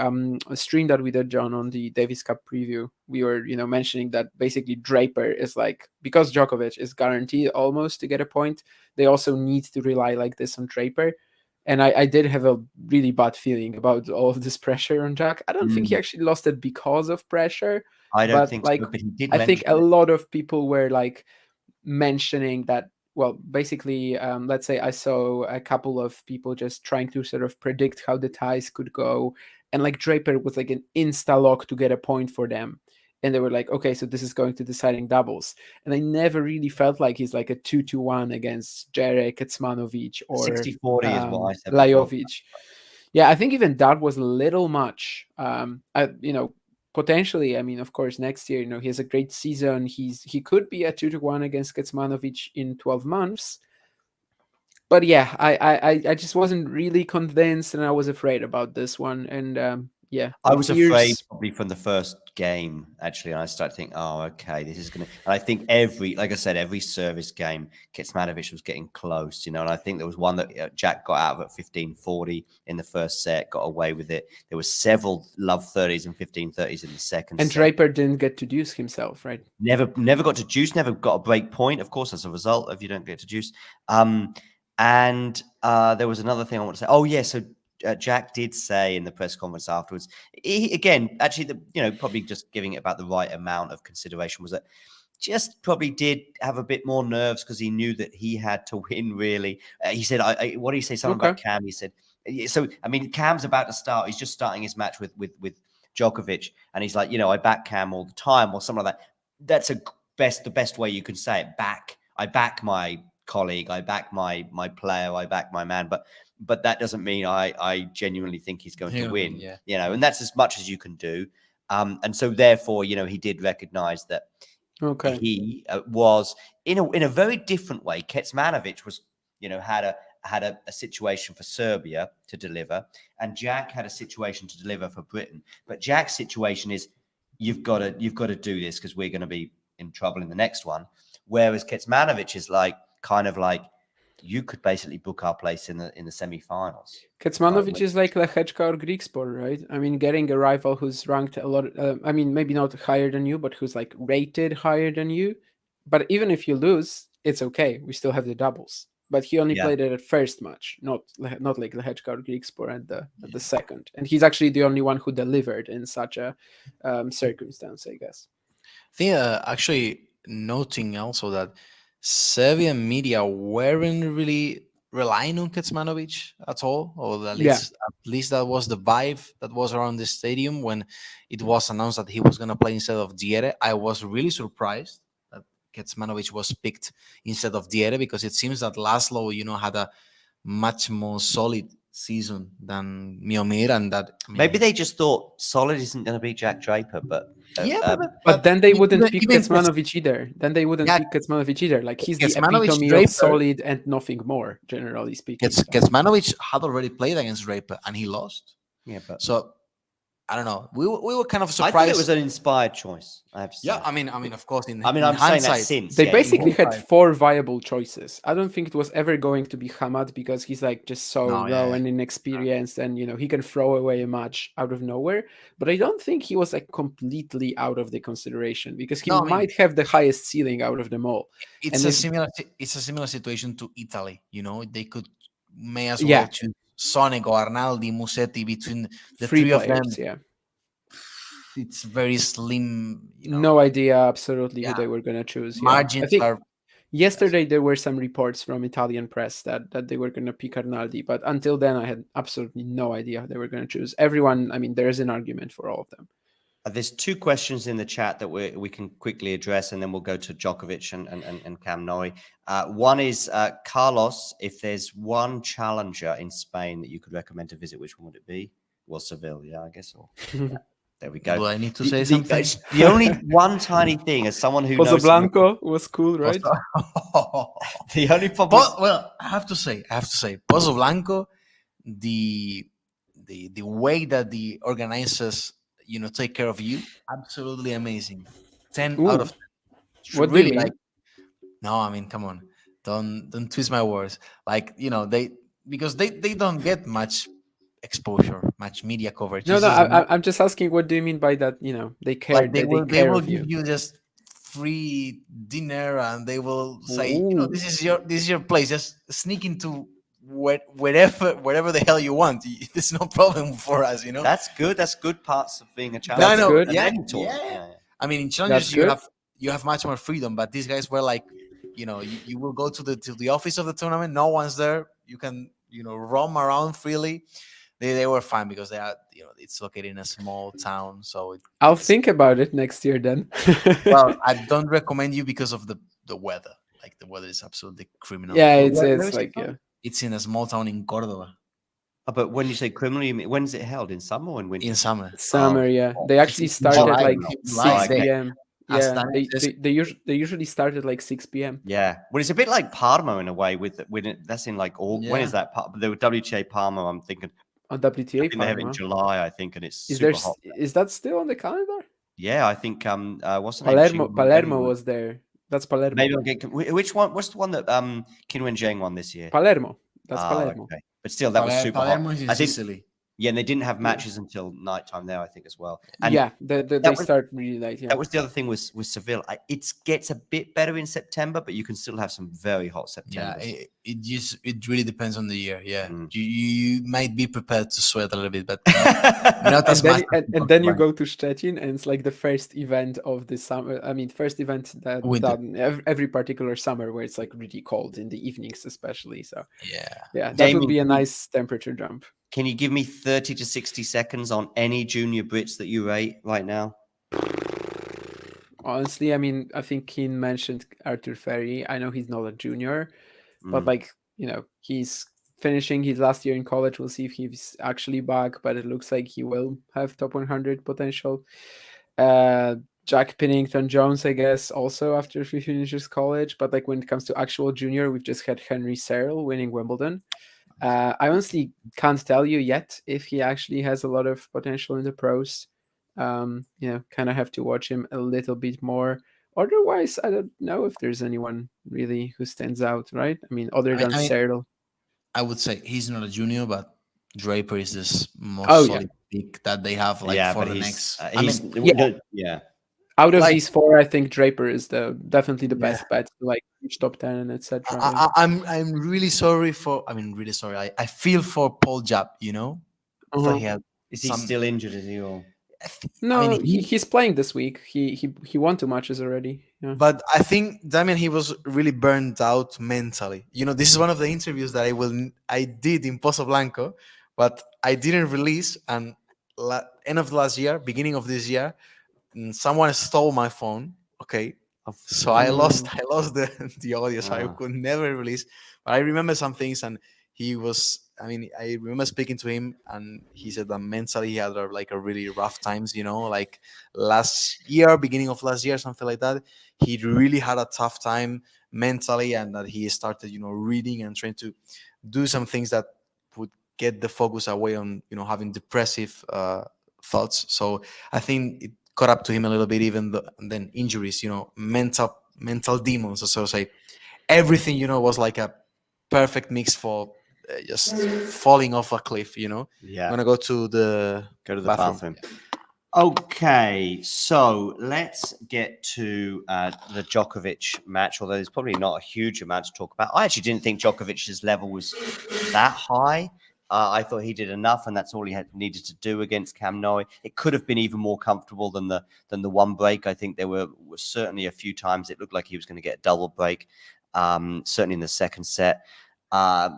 stream that we did, John, on the Davis Cup preview, we were, mentioning that basically Draper is because Djokovic is guaranteed almost to get a point, they also need to rely like this on Draper. And I did have a really bad feeling about all of this pressure on Jack. I don't think he actually lost it because of pressure. I don't think so, but he did I think a mention it. lot of people were mentioning that, well, basically, let's say I saw a couple of people just trying to sort of predict how the ties could go. And Draper was an insta lock to get a point for them. And they were like, okay, so this is going to deciding doubles. And I never really felt like he's a 2-1 against Jarek, Kecmanovic, or 60-40 is what I said. Lajovic. Yeah, I think even that was a little much. Potentially, I mean, of course, next year, he has a great season. He could be a 2-1 against Kecmanovic in 12 months. But I just wasn't really convinced, and I was afraid about this one. And I was afraid probably from the first game, actually. And I started thinking, oh, okay, this is going to. And I think every service game, Kecmanovic was getting close, And I think there was one that Jack got out of at 15-40 in the first set, got away with it. There were several love 30s and 15-30s in the second and set. Draper didn't get to deuce himself, right? Never got to deuce, never got a break point, of course, as a result of you don't get to deuce. And there was another thing I want to say. Oh, yeah, so Jack did say in the press conference afterwards, probably just giving it about the right amount of consideration, was that just probably did have a bit more nerves because he knew that he had to win, really. He said, what did he say? Something about Cam. He said, so, I mean, Cam's about to start. He's just starting his match with Djokovic. And he's like, I back Cam all the time or something like that. That's the best way you can say it. I back my colleague, I back my player, I back my man, but that doesn't mean I genuinely think he's going to win. And that's as much as you can do. And so therefore, he did recognize that he was in a very different way. Kecmanovic was, had a situation for Serbia to deliver, and Jack had a situation to deliver for Britain. But Jack's situation is you've got to do this because we're going to be in trouble in the next one. Whereas Kecmanovic is you could basically book our place in the semi-finals. Kecmanovic is like Lechečka or Greek sport, right? I mean, getting a rival who's ranked a lot. I mean, maybe not higher than you, but who's rated higher than you. But even if you lose, it's okay. We still have the doubles. But he only played it at first match, not like Lechečka or Greek sport at the second. And he's actually the only one who delivered in such a circumstance, I guess. I think actually noting also that Serbian media weren't really relying on Kecmanovic at all, or Yeah. at least that was the vibe that was around the stadium when it was announced that he was going to play instead of Diere. I was really surprised that Kecmanovic was picked instead of Diere, because it seems that Laszlo, had a much more solid season than Miomir, and that Maybe they just thought Solid isn't going to be Jack Draper, but yeah, But then they wouldn't pick even Kecmanovic either. Then they wouldn't Yeah. pick Kecmanovic either. Like he's the Kecmanovic, epitome Draper- of solid and nothing more, generally speaking. So. Kecmanovic had already played against Draper and he lost. yeah, but So I don't know. We were kind of I surprised. thought it was an inspired choice. I have to say. Yeah, I mean, of course. I'm in saying that hindsight, since They yeah, basically had hindsight. 4 viable choices. I don't think it was ever going to be Hamad because he's like just so No, raw yeah. and inexperienced, and he can throw away a match out of nowhere. But I don't think he was like completely out of the consideration because he No, I mean- might have the highest ceiling out of them all. It's And a if- similar. It's a similar situation to Italy. They may as well Yeah. choose Sonego, Arnaldi, Musetti between the 3 three of them. players, yeah. It's very slim. No idea absolutely Yeah. who they were going to choose. Yeah. Margins I think are. yesterday there were some reports from Italian press that they were going to pick Arnaldi, but until then I had absolutely no idea who they were going to choose. Everyone, I mean, there is an argument for all of them. There's 2 questions in the chat that we can quickly address, and then we'll go to Djokovic and Cam Nori. One is Carlos. If there's one challenger in Spain that you could recommend to visit, which one would it be? Well, Seville, yeah, I guess. Yeah, there we go. Do I need to say something? The only one tiny thing, as someone who knows Blanco was cool, right? the only problem. Well, I have to say, Pozo Blanco, the way that the organizers, take care of you, absolutely amazing. 10 Ooh. out of 10. What do you Really, mean? no, I mean, come on, don't twist my words. Like, because they don't get much exposure, much media coverage. No, It's no, just I'm just asking, what do you mean by that? They care. like they will care of give you just free dinner, and they will say, this is your place. Just sneak into wherever the hell you want. There's no problem for us. That's good. That's good parts of being a challenger. That's good. Yeah. I mean, in challengers you have much more freedom, but these guys were like, you will go to the office of the tournament. No one's there. You can roam around freely. They were fine because they are it's located in a small town. So I'll think about it next year then. well, I don't recommend you because of the weather. Like the weather is absolutely criminal. Yeah, Where it's is like it It's in a small town in Córdoba. But when you say criminal, you mean, when is it held? In summer or in winter? In summer. summer. Yeah, they actually start July, at like July, 6 okay. p.m. As Yeah, time they usually start at like 6 p.m. Yeah, well, it's a bit like Parma in a way. That's in like all. When is that? The WTA Parma. I'm thinking. On WTA I think they have it in Parma. July, I think, and it's Is super there hot. is that still on the calendar? Yeah, I think. What's the name? Palermo was there. That's Palermo. Maybe I'll get. Which one? What's the one that Qin Wenjing won this year? Palermo. That's Palermo. Okay. But still, that was super Palermo hot. is in I think. Sicily. Yeah, and they didn't have matches until nighttime there, I think, as well. And Yeah, they start really late. Yeah. that was the other thing with Seville. It gets a bit better in September, but you can still have some very hot September. Yeah, it really depends on the year. Yeah, Mm. you might be prepared to sweat a little bit, but not as and much. then, and then you go to Szczecin, and it's like the first event of the summer. I mean, first event that Winter. done every particular summer where it's like really cold in the evenings, especially. So Yeah. that Damien, would be a nice temperature jump. Can you give me 30 to 60 seconds on any junior Brits that you rate right now? Honestly, I mean, I think Keane mentioned Arthur Ferry. I know he's not a junior, but like, he's finishing his last year in college. We'll see if he's actually back, but it looks like he will have top 100 potential. Jack Pennington Jones, I guess, also after he finishes college. But like when it comes to actual junior, we've just had Henry Searle winning Wimbledon. I honestly can't tell you yet if he actually has a lot of potential in the pros. Kind of have to watch him a little bit more. Otherwise, I don't know if there's anyone really who stands out, right? I mean, other than Searle. I would say he's not a junior, but Draper is this most solid pick that they have for the next. Out of these 4, I think Draper is definitely the best bet to like reach top 10 and etc. I'm really sorry for. I mean, really sorry. I feel for Paul Jubb. Is he still injured? Is he all? No, mean, he's playing this week. He won 2 matches already. Yeah. but I think Damian, he was really burnt out mentally. This is one of the interviews that I did in Pozo Blanco, but I didn't release. And end of last year, beginning of this year, someone stole my phone. Okay, so I lost the audio, so I could never release. But I remember some things, and he was. I mean, I remember speaking to him, and he said that mentally he had like a really rough times. Like last year, beginning of last year, something like that. He really had a tough time mentally, and that he started, reading and trying to do some things that would get the focus away on, having depressive thoughts. So I think it caught up to him a little bit, even then injuries, mental demons, so to say. Everything, was like a perfect mix for just falling off a cliff. Yeah. I'm gonna go to the bathroom. Okay, so let's get to the Djokovic match, although there's probably not a huge amount to talk about. I actually didn't think Djokovic's level was that high. I thought he did enough, and that's all he needed to do against Cam Norrie. It could have been even more comfortable than the one break. I think there were certainly a few times it looked like he was going to get a double break, certainly in the second set.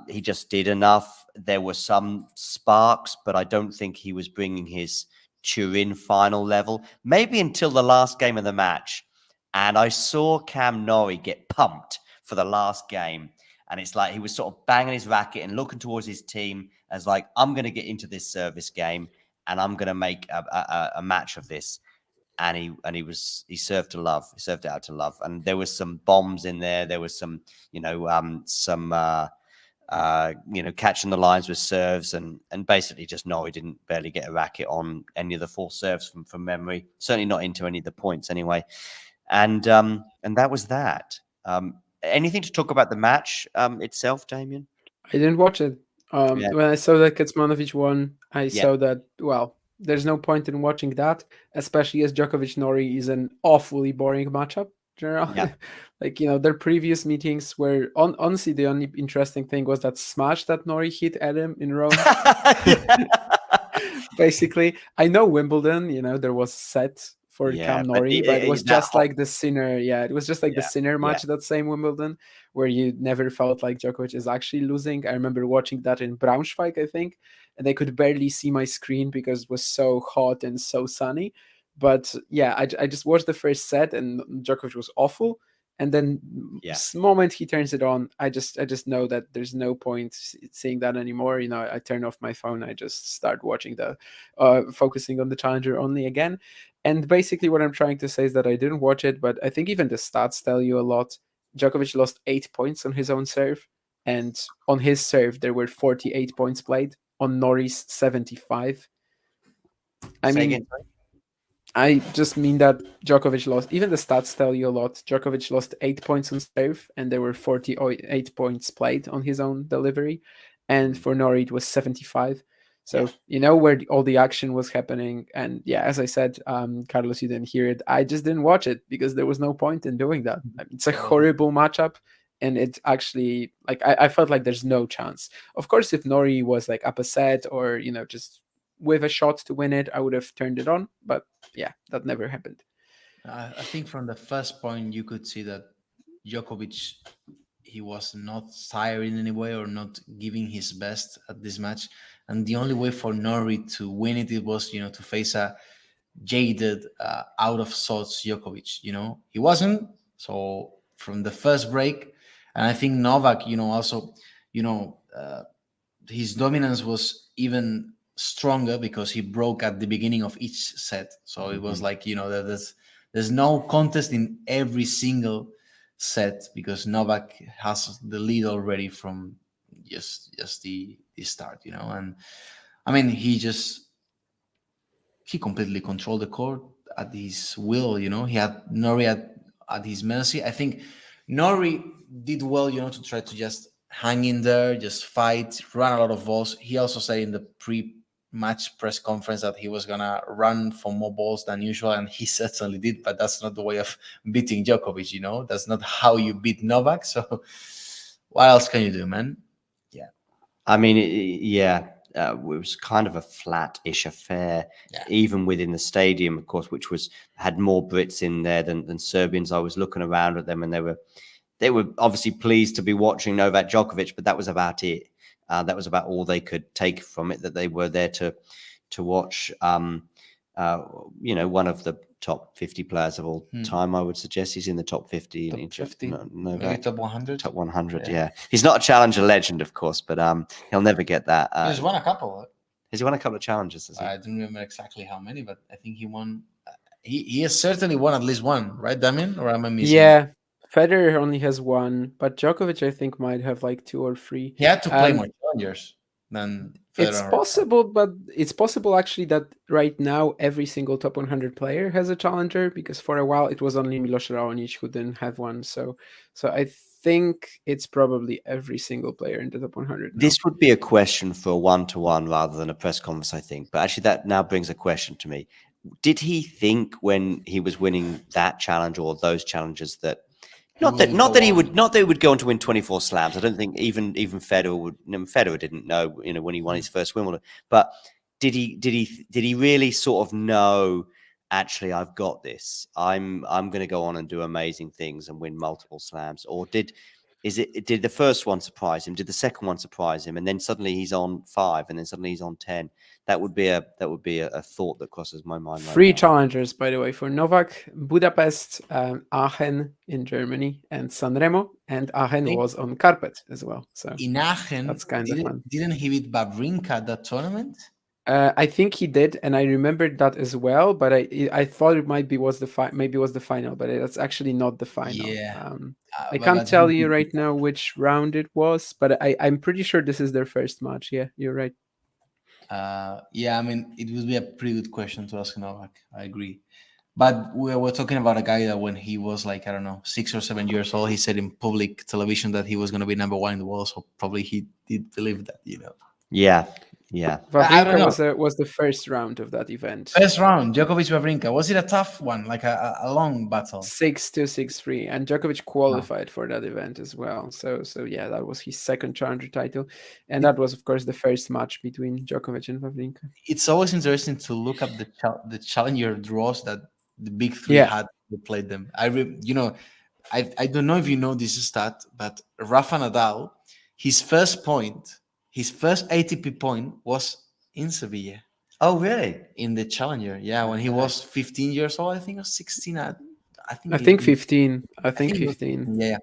He just did enough. There were some sparks, but I don't think he was bringing his Turin final level, maybe until the last game of the match. And I saw Cam Norrie get pumped for the last game. And it's like he was sort of banging his racket and looking towards his team as like, I'm going to get into this service game and I'm going to make a match of this. And he served to love. He served it out to love. And there was some bombs in there. There was some, catching the lines with serves and basically just Norrie didn't barely get a racket on any of the full serves from memory. Certainly not into any of the points anyway. And that was that. Anything to talk about the match itself, Damien? I didn't watch it. When I saw that Kecmanovic won, I saw that, well, there's no point in watching that, especially as Djokovic Norrie is an awfully boring matchup. General. Yeah. Like, their previous meetings were honestly the only interesting thing was that smash that Norrie hit at him in Rome. Basically, I know Wimbledon, there was set for Cam Norrie, but it was just like the Sinner. Yeah, it was just like the Sinner match that same Wimbledon, where you never felt like Djokovic is actually losing. I remember watching that in Braunschweig, I think, and I could barely see my screen because it was so hot and so sunny. But yeah, I just watched the first set and Djokovic was awful. And then the moment he turns it on, I just know that there's no point seeing that anymore. I turn off my phone. I just start watching focusing on the challenger only again. And basically what I'm trying to say is that I didn't watch it, but I think even the stats tell you a lot. Djokovic lost 8 points on his own serve. And on his serve, there were 48 points played. On Norrie's 75. I just mean that Djokovic lost, even the stats tell you a lot. Djokovic lost 8 points on serve, and there were 48 points played on his own delivery. And for Norrie, it was 75. So, where all the action was happening. And yeah, as I said, Carlos, you didn't hear it. I just didn't watch it because there was no point in doing that. It's a horrible matchup. And it's actually, like, I felt like there's no chance. Of course, if Norrie was like up a set or, just with a shot to win it, I would have turned it on. But yeah, that never happened. I think from the first point, you could see that Djokovic, he was not tired in any way or not giving his best at this match. And the only way for Norrie to win it was, to face a jaded, out of sorts Djokovic. He wasn't. So from the first break, and I think Novak, also, his dominance was even stronger because he broke at the beginning of each set. So it was like, there's no contest in every single set because Novak has the lead already from just the start, and I mean he completely controlled the court at his will. He had Norrie at his mercy. I think Norrie did well, to try to just hang in there, just fight, run a lot of balls. He also said in the pre-match press conference that he was gonna run for more balls than usual, and he certainly did. But that's not the way of beating Djokovic. That's not how you beat Novak. So what else can you do, man? Yeah, I mean, it was kind of a flat-ish affair, Yeah. even within the stadium, of course, which had more Brits in there than Serbians. I was looking around at them, and they were obviously pleased to be watching Novak Djokovic, but that was about it. That was about all they could take from it. That they were there to watch. One of the top 50 players of all time. I would suggest he's in the top 50. Top 50, Novak. maybe top 100. Top 100, yeah. He's not a challenger legend, of course, but he'll never get that. He's won a couple. Has he won a couple of challenges? Has he? I don't remember exactly how many, but I think he won. He has certainly won at least one, right, Damien? Or am I missing? Yeah, Federer only has one, but Djokovic, I think, might have like 2 or 3. He had to play more challengers than Federer. It's possible, but it's possible actually that right now every single top 100 player has a challenger, because for a while it was only Milos Raonic who didn't have one. So I think it's probably every single player in the top 100 now. This would be a question for a one-to-one rather than a press conference, I think. But actually, that now brings a question to me. Did he think when he was winning that challenge or those challenges that not that he would go on to win 24 slams? I don't think even Federer would. Federer didn't know, when he won his first Wimbledon. But did he really sort of know? Actually, I've got this. I'm going to go on and do amazing things and win multiple slams. Or did the first one surprise him? Did the second one surprise him? And then suddenly he's on 5, and then suddenly he's on 10. That would be a thought that crosses my mind. 3 challengers, by the way, for Novak: Budapest, Aachen in Germany, and Sanremo. And Aachen was on carpet as well. So in Aachen, that's kind of fun. Didn't he beat Wawrinka at that tournament? I think he did, and I remembered that as well. But I thought it maybe was the final, but it's actually not the final. Yeah, I can't tell you right now which round it was, but I'm pretty sure this is their first match. Yeah, you're right. Yeah, I mean, it would be a pretty good question to ask Novak. I agree. But we're talking about a guy that when he was like, I don't know, 6 or 7 years old, he said in public television that he was going to be number 1 in the world. So probably he did believe that, Yeah. Yeah. Wawrinka was the first round of that event. First round, Djokovic Wawrinka. Was it a tough one, like a long battle? 6-2, 6-3, and Djokovic qualified for that event as well. So yeah, that was his second challenger title, and that was of course the first match between Djokovic and Wawrinka. It's always interesting to look up the challenger draws that the big 3 had to play them. I don't know if you know this stat, but Rafa Nadal, his first ATP point was in Sevilla. Oh, really? In the challenger, yeah, when he was 15 years old, I think, or 16. I think 15. I think 15. Yeah.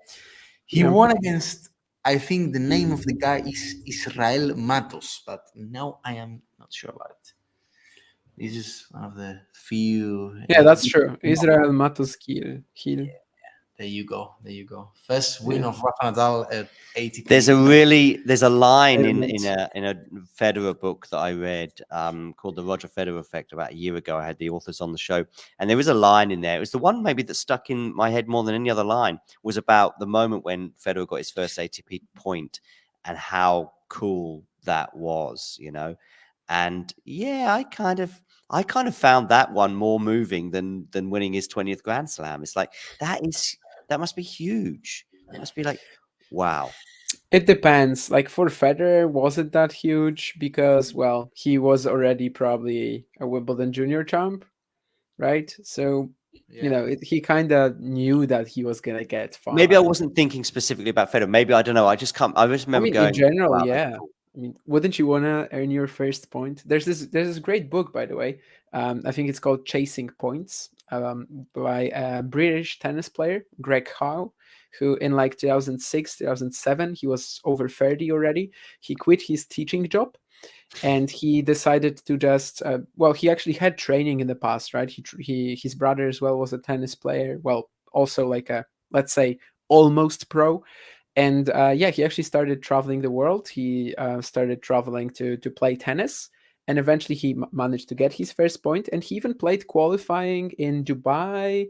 He won against, I think the name of the guy is Israel Matos, but now I am not sure about it. This is one of the few. Yeah, that's true. Israel Matos Gil. Yeah. There you go. First win of Rafa Nadal at ATP. There's a line in a Federer book that I read called The Roger Federer Effect about a year ago. I had the authors on the show, and there was a line in there. It was the one maybe that stuck in my head more than any other line, was about the moment when Federer got his first ATP point and how cool that was, And yeah, I kind of found that one more moving than winning his 20th Grand Slam. It's like that must be huge. It must be like, wow. It depends. Like for Federer, wasn't that huge because, well, he was already probably a Wimbledon junior champ, right? So, he kind of knew that he was going to get far. Maybe I wasn't thinking specifically about Federer. Maybe, I don't know. I just remember going. In general, wow, yeah. Cool. I mean, wouldn't you want to earn your first point? There's this great book, by the way. I think it's called Chasing Points by a British tennis player, Greg Howe, who in like 2006, 2007, he was over 30 already. He quit his teaching job and he decided to just, he actually had training in the past, right? His brother as well was a tennis player. Well, also like a, let's say, almost pro. And he actually started traveling the world. He started traveling to play tennis. And eventually he managed to get his first point. And he even played qualifying in Dubai,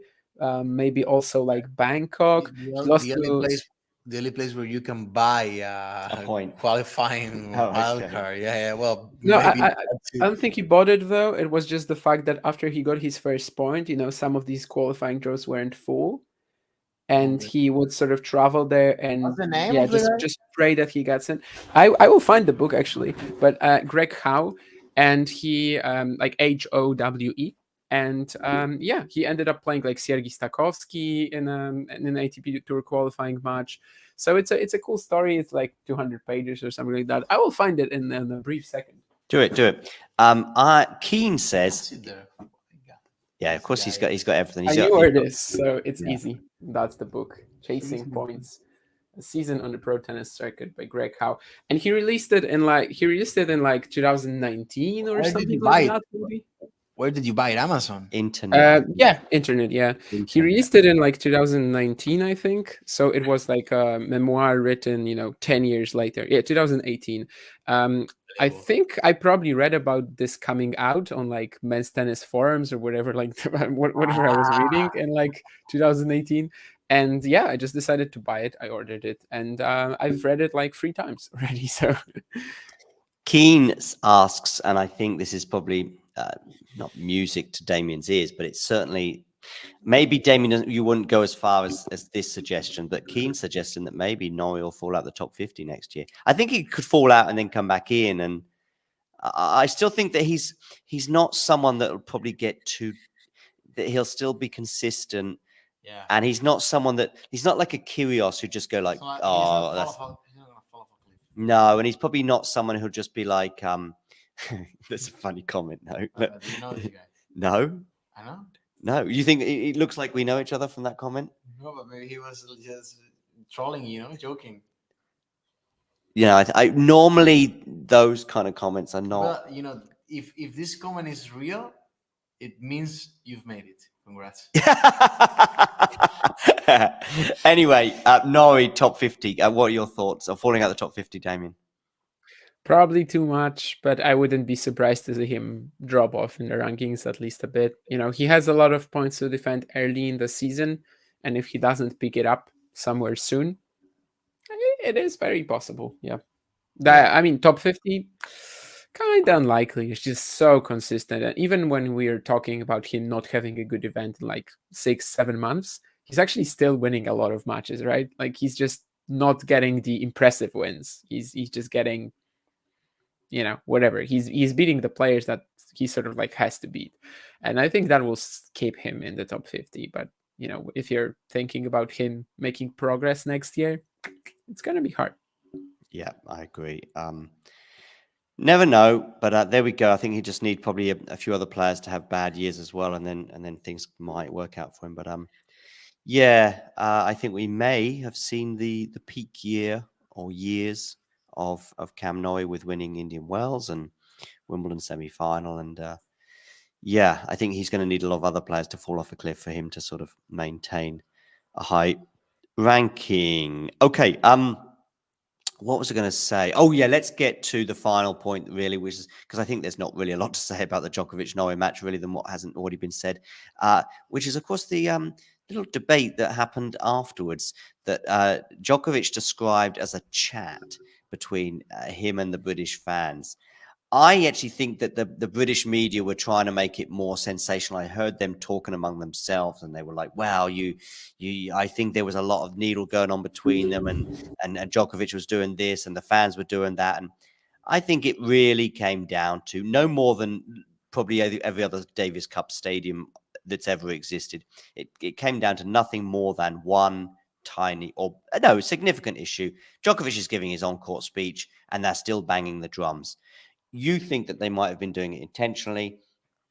maybe also like Bangkok. The only place where you can buy a point qualifying wildcard. Yeah. Well, no, I don't think he bought it though. It was just the fact that after he got his first point, some of these qualifying draws weren't full. and he would sort of travel there and What's the name of the guy? just pray that he gets in. I will find the book actually, but Greg Howe, and he like Howe, and he ended up playing like Sergei Stakowski in an ATP Tour qualifying match. So it's a cool story. It's like 200 pages or something like that. I will find it in a brief second. Do it. Keen says, yeah, of course he's got everything. I knew where it is, so it's easy. That's the book, Chasing Points, a season on the pro tennis circuit by Greg Howe, and he released it in like 2019 or something like that. Maybe. Where did you buy it? Amazon? Internet. Internet. Yeah, he released it in like 2019, I think. So it was like a memoir written, 10 years later. Yeah, 2018. I think I probably read about this coming out on like men's tennis forums or whatever, like whatever I was reading in like 2018. And yeah, I just decided to buy it. I ordered it, and I've read it like 3 times already. So Keen asks, and I think this is probably not music to Damien's ears, but it's certainly, maybe Damien, you wouldn't go as far as this suggestion, but Keen suggesting that maybe Norrie will fall out the top 50 next year. I think he could fall out and then come back in, and I still think that he's not someone that will probably get that he'll still be consistent. Yeah. And he's not someone he's not like a Kyrgios who just go like, oh, that's... No, and he's probably not someone who'll just be like, that's a funny comment. No, do you know this guy? No, I know. No, you think it looks like we know each other from that comment? No, but maybe he was just trolling, joking. Yeah, I normally those kind of comments are not. Well, if this comment is real, it means you've made it. Congrats. Anyway, Nori top 50. What are your thoughts of falling out the top 50, Damien? Probably too much, but I wouldn't be surprised to see him drop off in the rankings at least a bit. He has a lot of points to defend early in the season, and if he doesn't pick it up somewhere soon, it is very possible. Yeah. I mean, top 50, kind of unlikely. It's just so consistent. And even when we're talking about him not having a good event in like 6-7 months, he's actually still winning a lot of matches, right? Like he's just not getting the impressive wins. He's just getting, whatever. He's beating the players that he sort of like has to beat. And I think that will keep him in the top 50. But, if you're thinking about him making progress next year, it's going to be hard. Yeah, I agree. Never know, but there we go. I think he just need probably a few other players to have bad years as well, and then things might work out for him. But I think we may have seen the peak year or years of Cam Norrie with winning Indian Wells and Wimbledon semi-final, and I think he's going to need a lot of other players to fall off a cliff for him to sort of maintain a high ranking. Okay, what was I going to say? Oh, yeah, let's get to the final point, really, which is because I think there's not really a lot to say about the Djokovic-Norrie match, really, than what hasn't already been said, which is, of course, the little debate that happened afterwards that Djokovic described as a chat between him and the British fans. I actually think that the British media were trying to make it more sensational. I heard them talking among themselves, and they were like, "Wow, I think there was a lot of needle going on between them, and Djokovic was doing this, and the fans were doing that." And I think it really came down to no more than probably every other Davis Cup stadium that's ever existed. It came down to nothing more than one significant issue. Djokovic is giving his on-court speech, and they're still banging the drums. You think that they might have been doing it intentionally.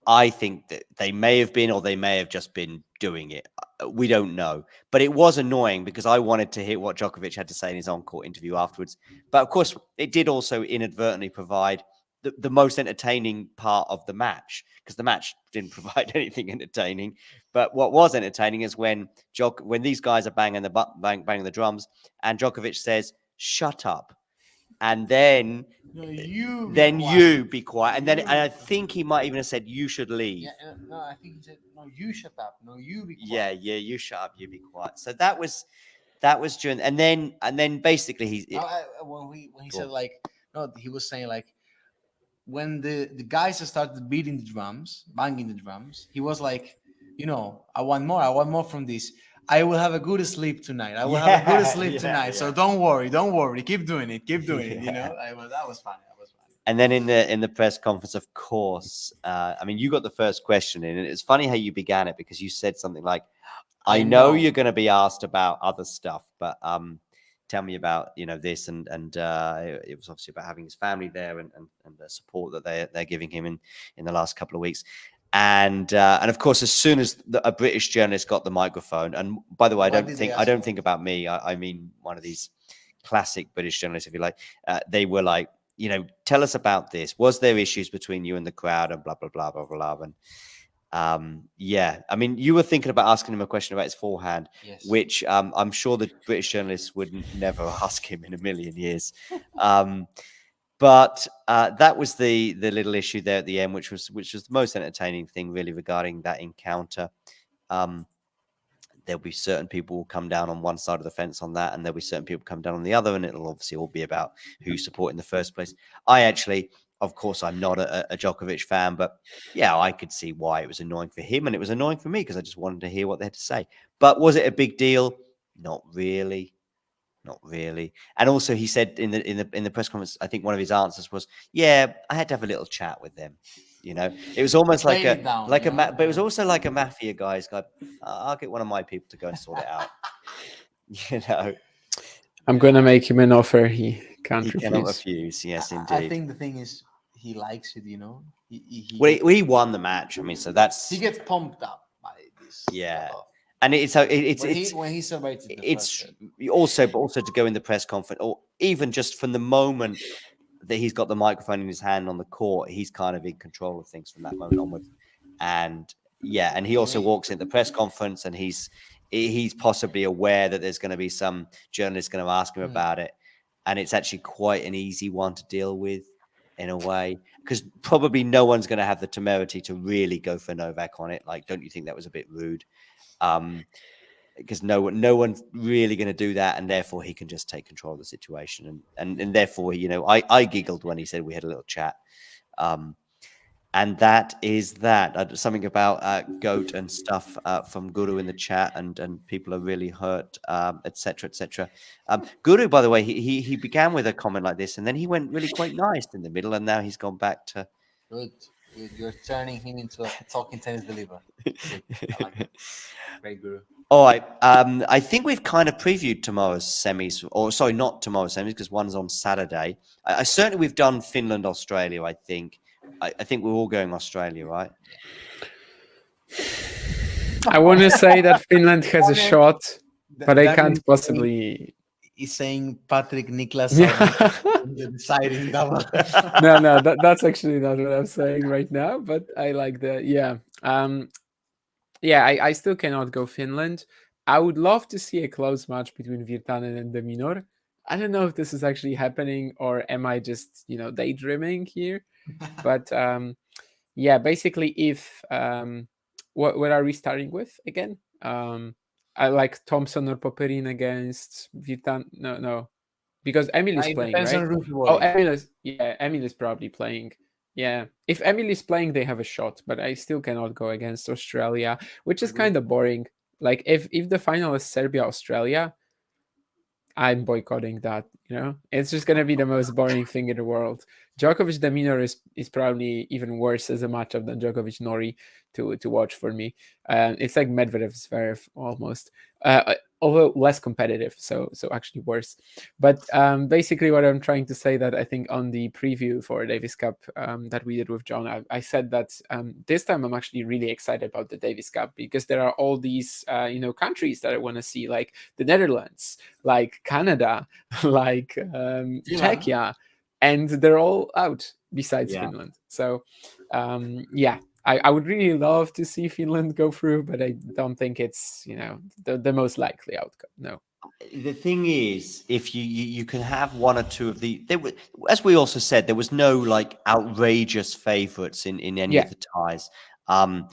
I think that they may have been, or they may have just been doing it. We don't know. But it was annoying because I wanted to hear what Djokovic had to say in his on-court interview afterwards. But of course, it did also inadvertently provide the most entertaining part of the match, because the match didn't provide anything entertaining. But what was entertaining is when these guys are banging the drums, and Djokovic says, "Shut up." And then you be quiet. And I think he might even have said, "You should leave." Yeah, no, I think he said, "No, you shut up. No, you be quiet." Yeah, you shut up, you be quiet. So that was during, and then basically when he said he was saying like when the guys started beating the drums, banging the drums, he was like, I want more from this. I will have a good sleep tonight. I will have a good sleep Yeah, tonight. yeah. So don't worry. Keep doing it. Keep doing it. You know, that was funny. That was funny. And then in the press conference, of course, I mean, you got the first question in, and it's funny how you began it because you said something like, "I know you're going to be asked about other stuff, but tell me about this." And it was obviously about having his family there and the support that they're giving him in the last couple of weeks. And of course, as soon as a British journalist got the microphone, and by the way, I don't think about me. I mean one of these classic British journalists, if you like. They were like, tell us about this. Was there issues between you and the crowd and blah blah blah blah blah. And yeah, I mean, you were thinking about asking him a question about his forehand, Yes. which I'm sure the British journalists would never ask him in a million years. But that was the little issue there at the end, which was the most entertaining thing really regarding that encounter. There'll be certain people will come down on one side of the fence on that, and there'll be certain people come down on the other, and it'll obviously all be about who you support in the first place. I actually, of course, I'm not a Djokovic fan, but yeah, I could see why it was annoying for him, and it was annoying for me because I just wanted to hear what they had to say. But was it a big deal? Not really. Not really. And also, he said in the press conference, I think one of his answers was, "Yeah, I had to have a little chat with them." It was almost like but it was also like a mafia guy's like, "I'll get one of my people to go and sort it out." I'm gonna make him an offer he can't He cannot refuse. refuse. Yes, indeed. I think the thing is, he likes it. He won the match. I mean, so that's he gets pumped up by this. Yeah. stuff. And it's When he celebrated the it's first also to go in the press conference, or even just from the moment that he's got the microphone in his hand on the court, he's kind of in control of things from that moment onwards. And yeah, and he also walks into the press conference, and he's possibly aware that there's going to be some journalist going to ask him about it, and it's actually quite an easy one to deal with in a way, because probably no one's going to have the temerity to really go for Novak on it. Like, don't you think that was a bit rude? Because no one's really going to do that, and therefore he can just take control of the situation, and therefore I giggled when he said we had a little chat, and that is that. Something about goat and stuff from Guru in the chat, and people are really hurt, etc. etc. Guru, by the way, he began with a comment like this, and then he went really quite nice in the middle, and now he's gone back to Good. You're turning him into a talking tennis believer. Good. I like it. Great Guru. All right. I think we've kind of previewed tomorrow's semis, or sorry, not tomorrow's semis, because one's on Saturday. I certainly we've done Finland, Australia. I think we're all going Australia, right? I want to say that Finland has a shot, but I can't possibly. He's saying Patrick Niklas Yeah. the deciding double. No, that's actually not what I'm saying right now. But I like that. Yeah. I still cannot go Finland. I would love to see a close match between Virtanen and De Minaur. I don't know if this is actually happening, or am I just daydreaming here? But basically, if what are we starting with again? I like Thompson or Popperin against Virtanen. No, because Emil is playing, right? Emil is probably playing. Yeah, if Emil is playing, they have a shot, but I still cannot go against Australia, which is kind of boring. Like if the final is Serbia Australia, I'm boycotting that. It's just gonna be the most boring thing in the world. Djokovic De Minaur is probably even worse as a matchup than Djokovic Nori to watch for me. It's like Medvedev Zverev almost, although less competitive, so actually worse. But basically, what I'm trying to say, that I think on the preview for Davis Cup that we did with John, I said that this time I'm actually really excited about the Davis Cup, because there are all these countries that I want to see, like the Netherlands, like Canada, like Czechia, and they're all out besides Finland. So I would really love to see Finland go through, but I don't think it's the most likely outcome. No. The thing is, if you can have one or two of as we also said, there was no like outrageous favorites in any of the ties. And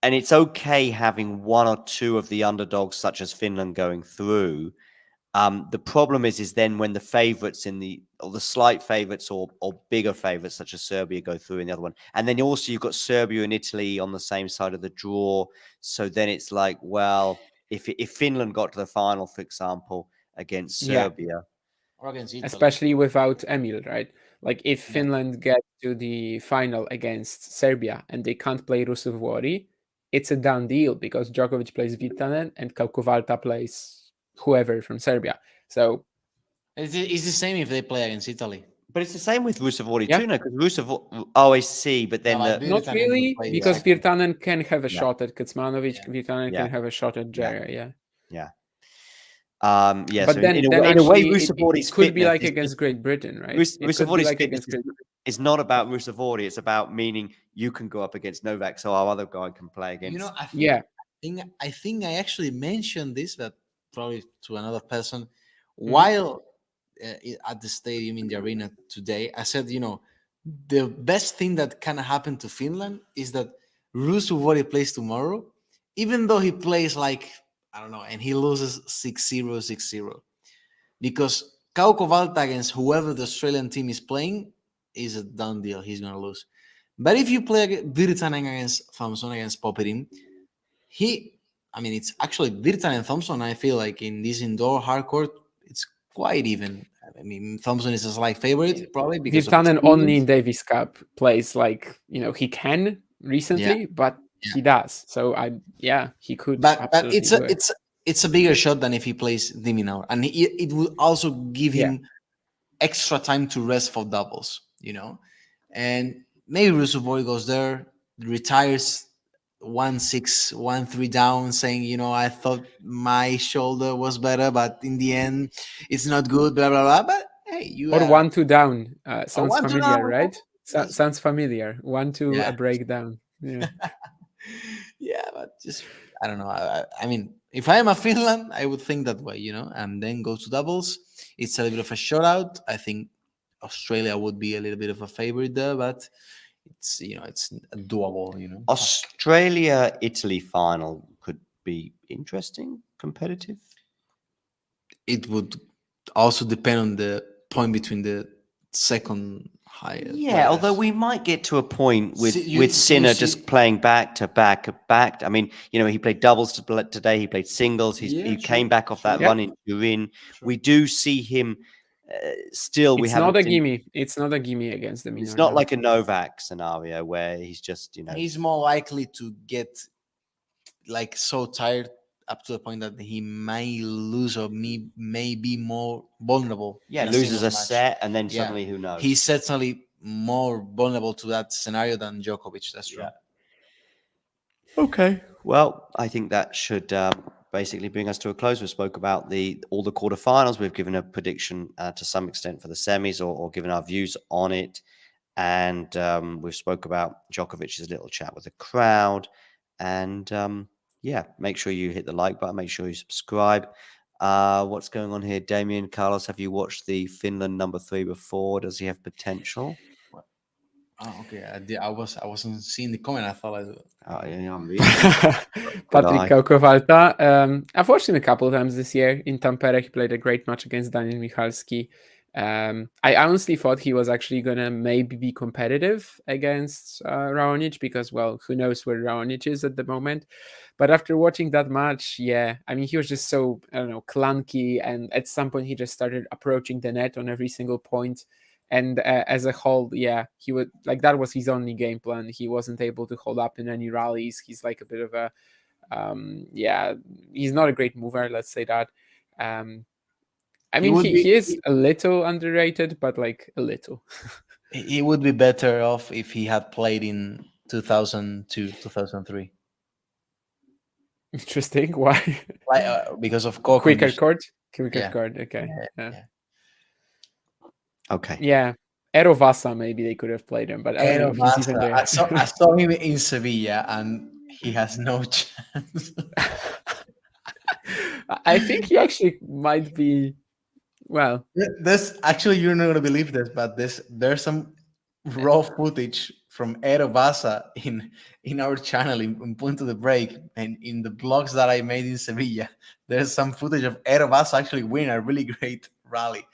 it's okay having one or two of the underdogs, such as Finland, going through. The problem is then when the favorites or the slight favorites or bigger favorites such as Serbia go through in the other one, and then also you've got Serbia and Italy on the same side of the draw. So then it's like, well, if Finland got to the final, for example, against Yeah. Serbia. Or against Italy. Especially without Emil, right? Like if Finland gets to the final against Serbia and they can't play Rusevori, it's a done deal because Djokovic plays Virtanen and Kaukovalta plays whoever from Serbia. So It's the same if they play against Italy. But it's the same with Rusevori Yeah. too, no? Because Rusevori, I see, but then No, the not Virtanen really, will play because second. Virtanen can have a Yeah. shot at Kecmanovic, Yeah. Virtanen Yeah. can have a shot at Jera, yeah. yeah. But So then, in a then way, actually, Rusevori's it could be fitness like is against Great Britain, right? Rus- It could be Rusevori's like fitness against Great Britain. is not about Rusevori. It's about meaning you can go up against Novak, so our other guy can play against. You know, I think I actually mentioned this, but probably to another person, while at the stadium in the arena today. I said, the best thing that can happen to Finland is that Rusuvori plays tomorrow, even though he plays like, I don't know, and he loses 6-0, 6-0. Because Kauko Valta against whoever the Australian team is playing is a done deal. He's going to lose. But if you play Virtanen against Thompson, against Popperin, it's actually Virtanen and Thompson. I feel like in this indoor hardcourt, it's quite even. I mean, Thompson is a slight favorite, probably because of Virtanen only experience. in Davis Cup plays like, he can recently, but he does. So he could. But absolutely do it. it's a bigger shot than if he plays Diminaur, and it will also give him extra time to rest for doubles, and maybe Rusevori goes there, retires 1-6, 1-3 down, saying, I thought my shoulder was better, but in the end, it's not good, blah, blah, blah. But hey, or 1-2 down. Sounds 1-2 familiar, down, right? Sounds familiar. 1-2 a breakdown. Yeah. Yeah, but just, I don't know. I mean, if I am a Finland, I would think that way, and then go to doubles. It's a little bit of a shutout. I think Australia would be a little bit of a favorite there, but it's doable. Australia Italy final could be interesting, competitive. It would also depend on the point between the second higher. Yeah, although we might get to a point with See, Sinner just playing back to back. I mean, he played doubles today. He played singles. He came back off that run in Turin. We do see him still. It's not a gimme. It's not a gimme against the Minor. It's not like a Novak scenario where he's just, He's more likely to get like so tired up to the point that he may lose or may be more vulnerable. Yeah, loses a set and then suddenly who knows? He's certainly more vulnerable to that scenario than Djokovic. That's true. Yeah. Okay. Well, I think that should basically bring us to a close. We spoke about all the quarterfinals. We've given a prediction to some extent for the semis or given our views on it. And we've spoke about Djokovic's little chat with the crowd. And make sure you hit the like button. Make sure you subscribe. What's going on here? Damien, Carlos, have you watched the Finland number 3 before? Does he have potential? Oh, okay. I wasn't seeing the comment. I thought I'm reading. Patrick Kaukovalta. I've watched him a couple of times this year. In Tampere, he played a great match against Daniel Michalski. I honestly thought he was actually going to maybe be competitive against Raonic because, well, who knows where Raonic is at the moment. But after watching that match, he was just so, clunky. And at some point, he just started approaching the net on every single point. And as a whole, he would that was his only game plan. He wasn't able to hold up in any rallies. He's like a bit of a, he's not a great mover. Let's say that. He is a little underrated, but like a little. He would be better off if he had played in 2002, 2003. Interesting. Why? Because of court quicker conditions. court. Okay. Yeah. Okay. Yeah. Erovasa, maybe they could have played him, but I don't know if he's even there. I saw him in Sevilla, and he has no chance. I think he actually might be. Well, there's actually, you're not going to believe this, but there's some raw footage from Erovasa in our channel in Punto de Break, and in the blogs that I made in Sevilla. There's some footage of Erovasa actually winning a really great rally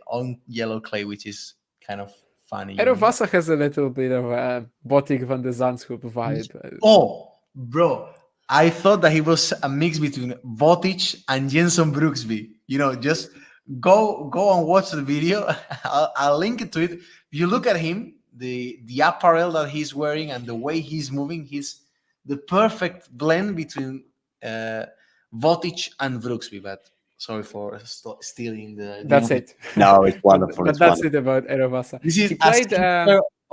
on yellow clay, which is kind of funny. Erovasa has a little bit of a Botic van de Zandschulp vibe. Oh, bro, I thought that he was a mix between Botic and Jenson Brooksby. Just go and watch the video. I'll link it to it. If you look at him, the apparel that he's wearing and the way he's moving, he's the perfect blend between Botic and Brooksby. But sorry for stealing the. That's it. No, it's wonderful. But it's that's wonderful. it about Erovasa. This is He played.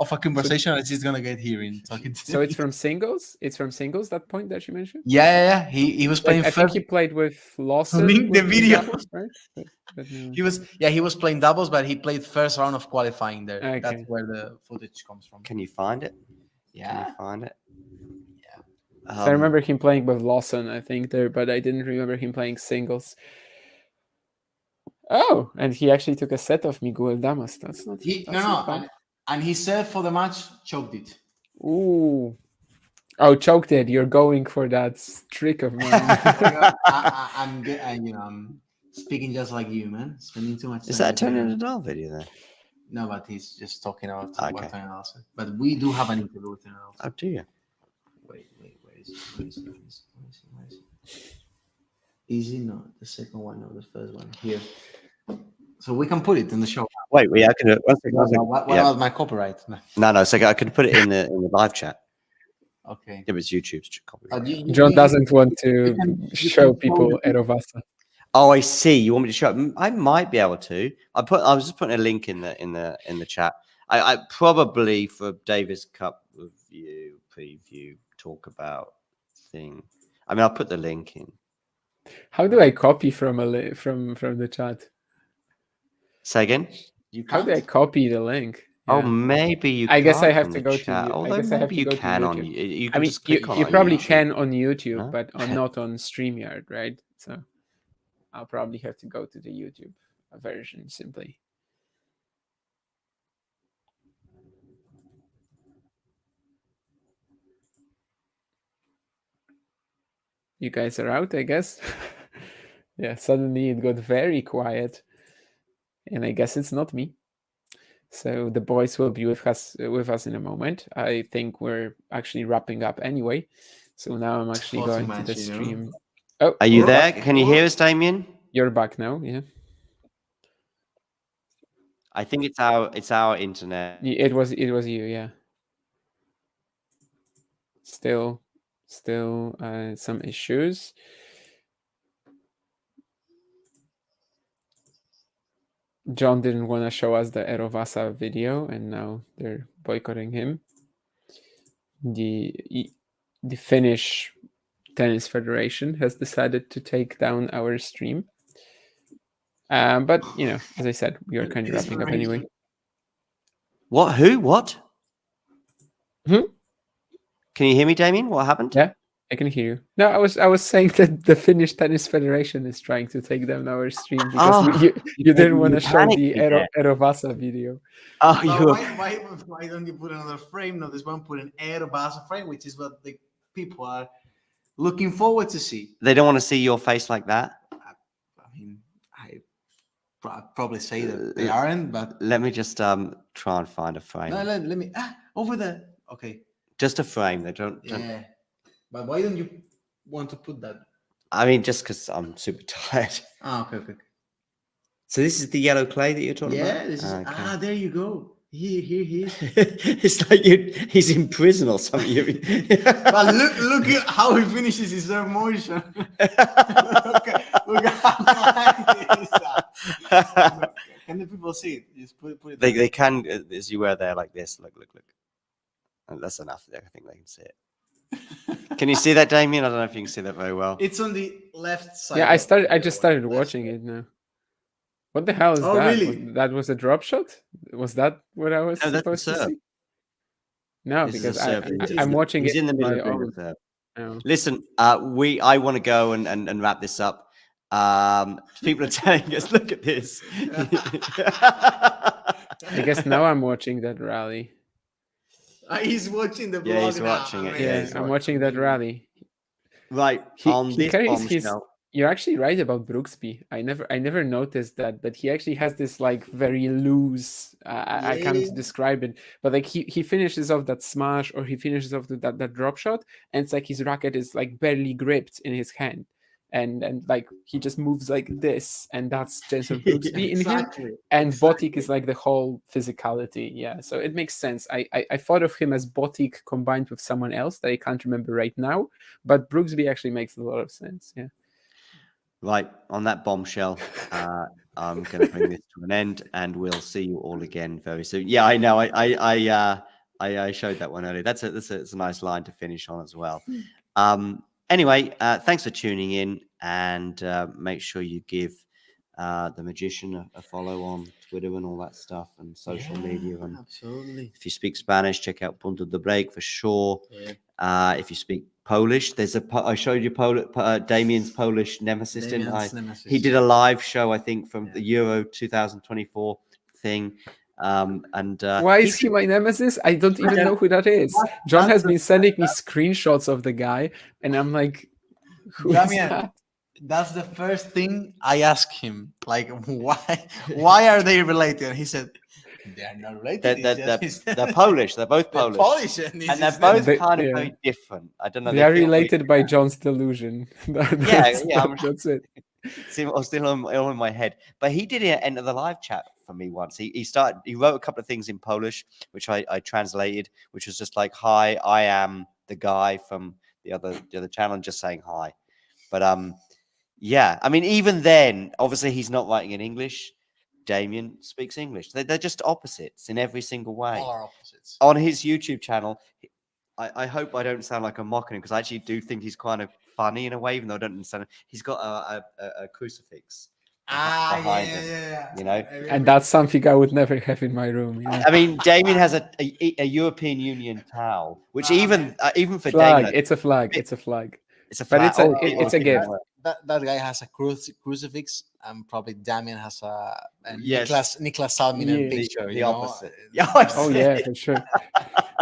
of a conversation as he's gonna get here in talking to So it's from singles. It's from singles. That point that you mentioned. Yeah. He was playing I think first. he played with Lawson. Link the with video. doubles, right? But no. He was playing doubles, but he played first round of qualifying there. Okay. That's where the footage comes from. Can you find it? Can Yeah. you find it? So I remember him playing with Lawson, I think there, but I didn't remember him playing singles. Oh, and he actually took a set of Miguel Damas. That's not. Not bad. And he said for the match, choked it. Ooh. Oh, choked it. You're going for that trick of mine. I'm speaking just like you, man. Spending too much time. Is that a Tony Nadal video then? No, but he's just talking about Okay. what Tony Nadal said. But we do have an interview with Tony Nadal. Oh, do you? Wait, where is it? Is it not the second one or the first one? Here. So we can put it in the show. Wait, I can. One second, What yeah. about my copyright? No. So I could put it in the live chat. Okay. It was YouTube's copyright. John doesn't want to you show can people follow- Erovasa. Oh, I see. You want me to show it? I might be able to. I was just putting a link in the chat. I probably for Davis Cup review preview talk about thing. I mean, I'll put the link in. How do I copy from from the chat? Say again. How do I copy the link? Oh, Yeah. maybe you. I guess I can't have from to the go chat. to. I Although guess I have maybe to you go to can on. YouTube. You I can mean, just click on you it on probably YouTube. can on YouTube, Huh? but not on StreamYard, right? So I'll probably have to go to the YouTube version simply. You guys are out, I guess. Yeah, suddenly it got very quiet, and I guess it's not me. So the boys will be with us in a moment. I think we're actually wrapping up anyway. So now I'm actually going to the stream. Oh, Are you you're there? back. Can you hear us, Damien? You're back now, yeah. I think it's our internet. It was you, yeah. Still some issues. John didn't want to show us the Erovasa video, and now they're boycotting him. The Finnish Tennis Federation has decided to take down our stream. But as I said, we are kind of wrapping up anyway. What? Who? What? Hmm? Can you hear me, Damien? What happened? Yeah, I can hear you. No, I was saying that the Finnish Tennis Federation is trying to take down our stream because you didn't want to show the Erovasa video. Oh, why don't you put another frame? No, this one put an Erovasa frame, which is what the people are looking forward to see. They don't want to see your face like that. I mean, I'd probably say that they aren't, but let me just try and find a frame. no, let me over there. Okay, just a frame. They don't. Yeah, but why don't you want to put that? I mean, just because I'm super tired. Okay. So this is the yellow clay that you're talking about? Yeah, this is. Okay. There you go. Here he is. It's like he's in prison or something. But look at how he finishes his motion. look how nice it is. Can the people see it? Just put it. They can, as you were there like this. Look. And that's enough there. I think they can see it. Can you see that, Damien? I don't know if you can see that very well. It's on the left side. Yeah, I just started watching it now. What the hell is that? Really? That was a drop shot? Was that what I was supposed to see? No, because I'm watching He's it in the middle on of the serve. Oh. Listen, I want to go and wrap this up. People are telling us, look at this. I guess now I'm watching that rally. He's watching the vlog. Yeah, he's now. watching it. Yeah, I'm watching that rally. Right. He carries his You're actually right about Brooksby. I never noticed that, but he actually has this like very loose. I can't describe it, but like he finishes off that smash or he finishes off that drop shot, and it's like his racket is like barely gripped in his hand, and like he just moves like this, and that's Jensen Brooksby in him. And Botic is like the whole physicality. Yeah, so it makes sense. I thought of him as Botic combined with someone else that I can't remember right now, but Brooksby actually makes a lot of sense. Yeah. Right, on that bombshell, I'm going to bring this to an end, and we'll see you all again very soon. Yeah, I know. I showed that one earlier. That's a nice line to finish on as well. Anyway, thanks for tuning in, and make sure you give the magician a follow on Twitter and all that stuff and social media. And absolutely. if you speak Spanish, check out Punto de Break for sure. If you speak Polish, there's I showed you Damien's Polish nemesis, didn't I? Nemesis. He did a live show, I think, from the Euro 2024 thing. Why is he my nemesis? I don't even know who that is. John has been sending me screenshots of the guy, and I'm like, who is that? That's the first thing I asked him. Like, why are they related? And he said, they're not related. They're Polish. They're both Polish. And they're both kind of very different. I don't know. They are related by John's delusion. That's it. Still all in my head. But he did enter the live chat for me once. He wrote a couple of things in Polish, which I translated, which was just like, "Hi, I am the guy from the other channel," and just saying hi. But yeah, I mean, even then, obviously, he's not writing in English. Damien speaks English. They're just opposites in every single way. All are opposites. On his YouTube channel, I hope I don't sound like I'm mocking him, because I actually do think he's kind of funny in a way, even though I don't understand. He's got a crucifix behind him, you know, and that's something I would never have in my room. You know? I mean, Damien has a European Union towel, which even for flag, Damien, it's a flag. It's a flag. It's a flag. But it's a gift. That guy has a crucifix, and probably Damien has a yes. Niklas Salminen picture. The opposite. Oh yeah, for sure.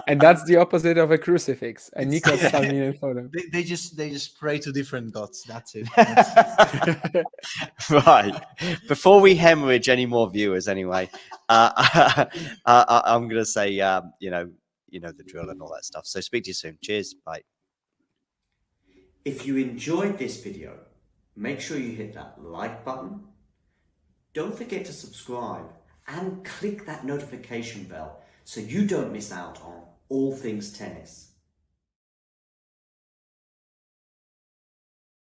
And that's the opposite of a crucifix. A Niklas Salminen photo. They just pray to different gods. That's it. Right. Before we hemorrhage any more viewers, anyway, I'm gonna say, you know the drill and all that stuff. So speak to you soon. Cheers. Bye. If you enjoyed this video, make sure you hit that like button. Don't forget to subscribe and click that notification bell so you don't miss out on all things tennis.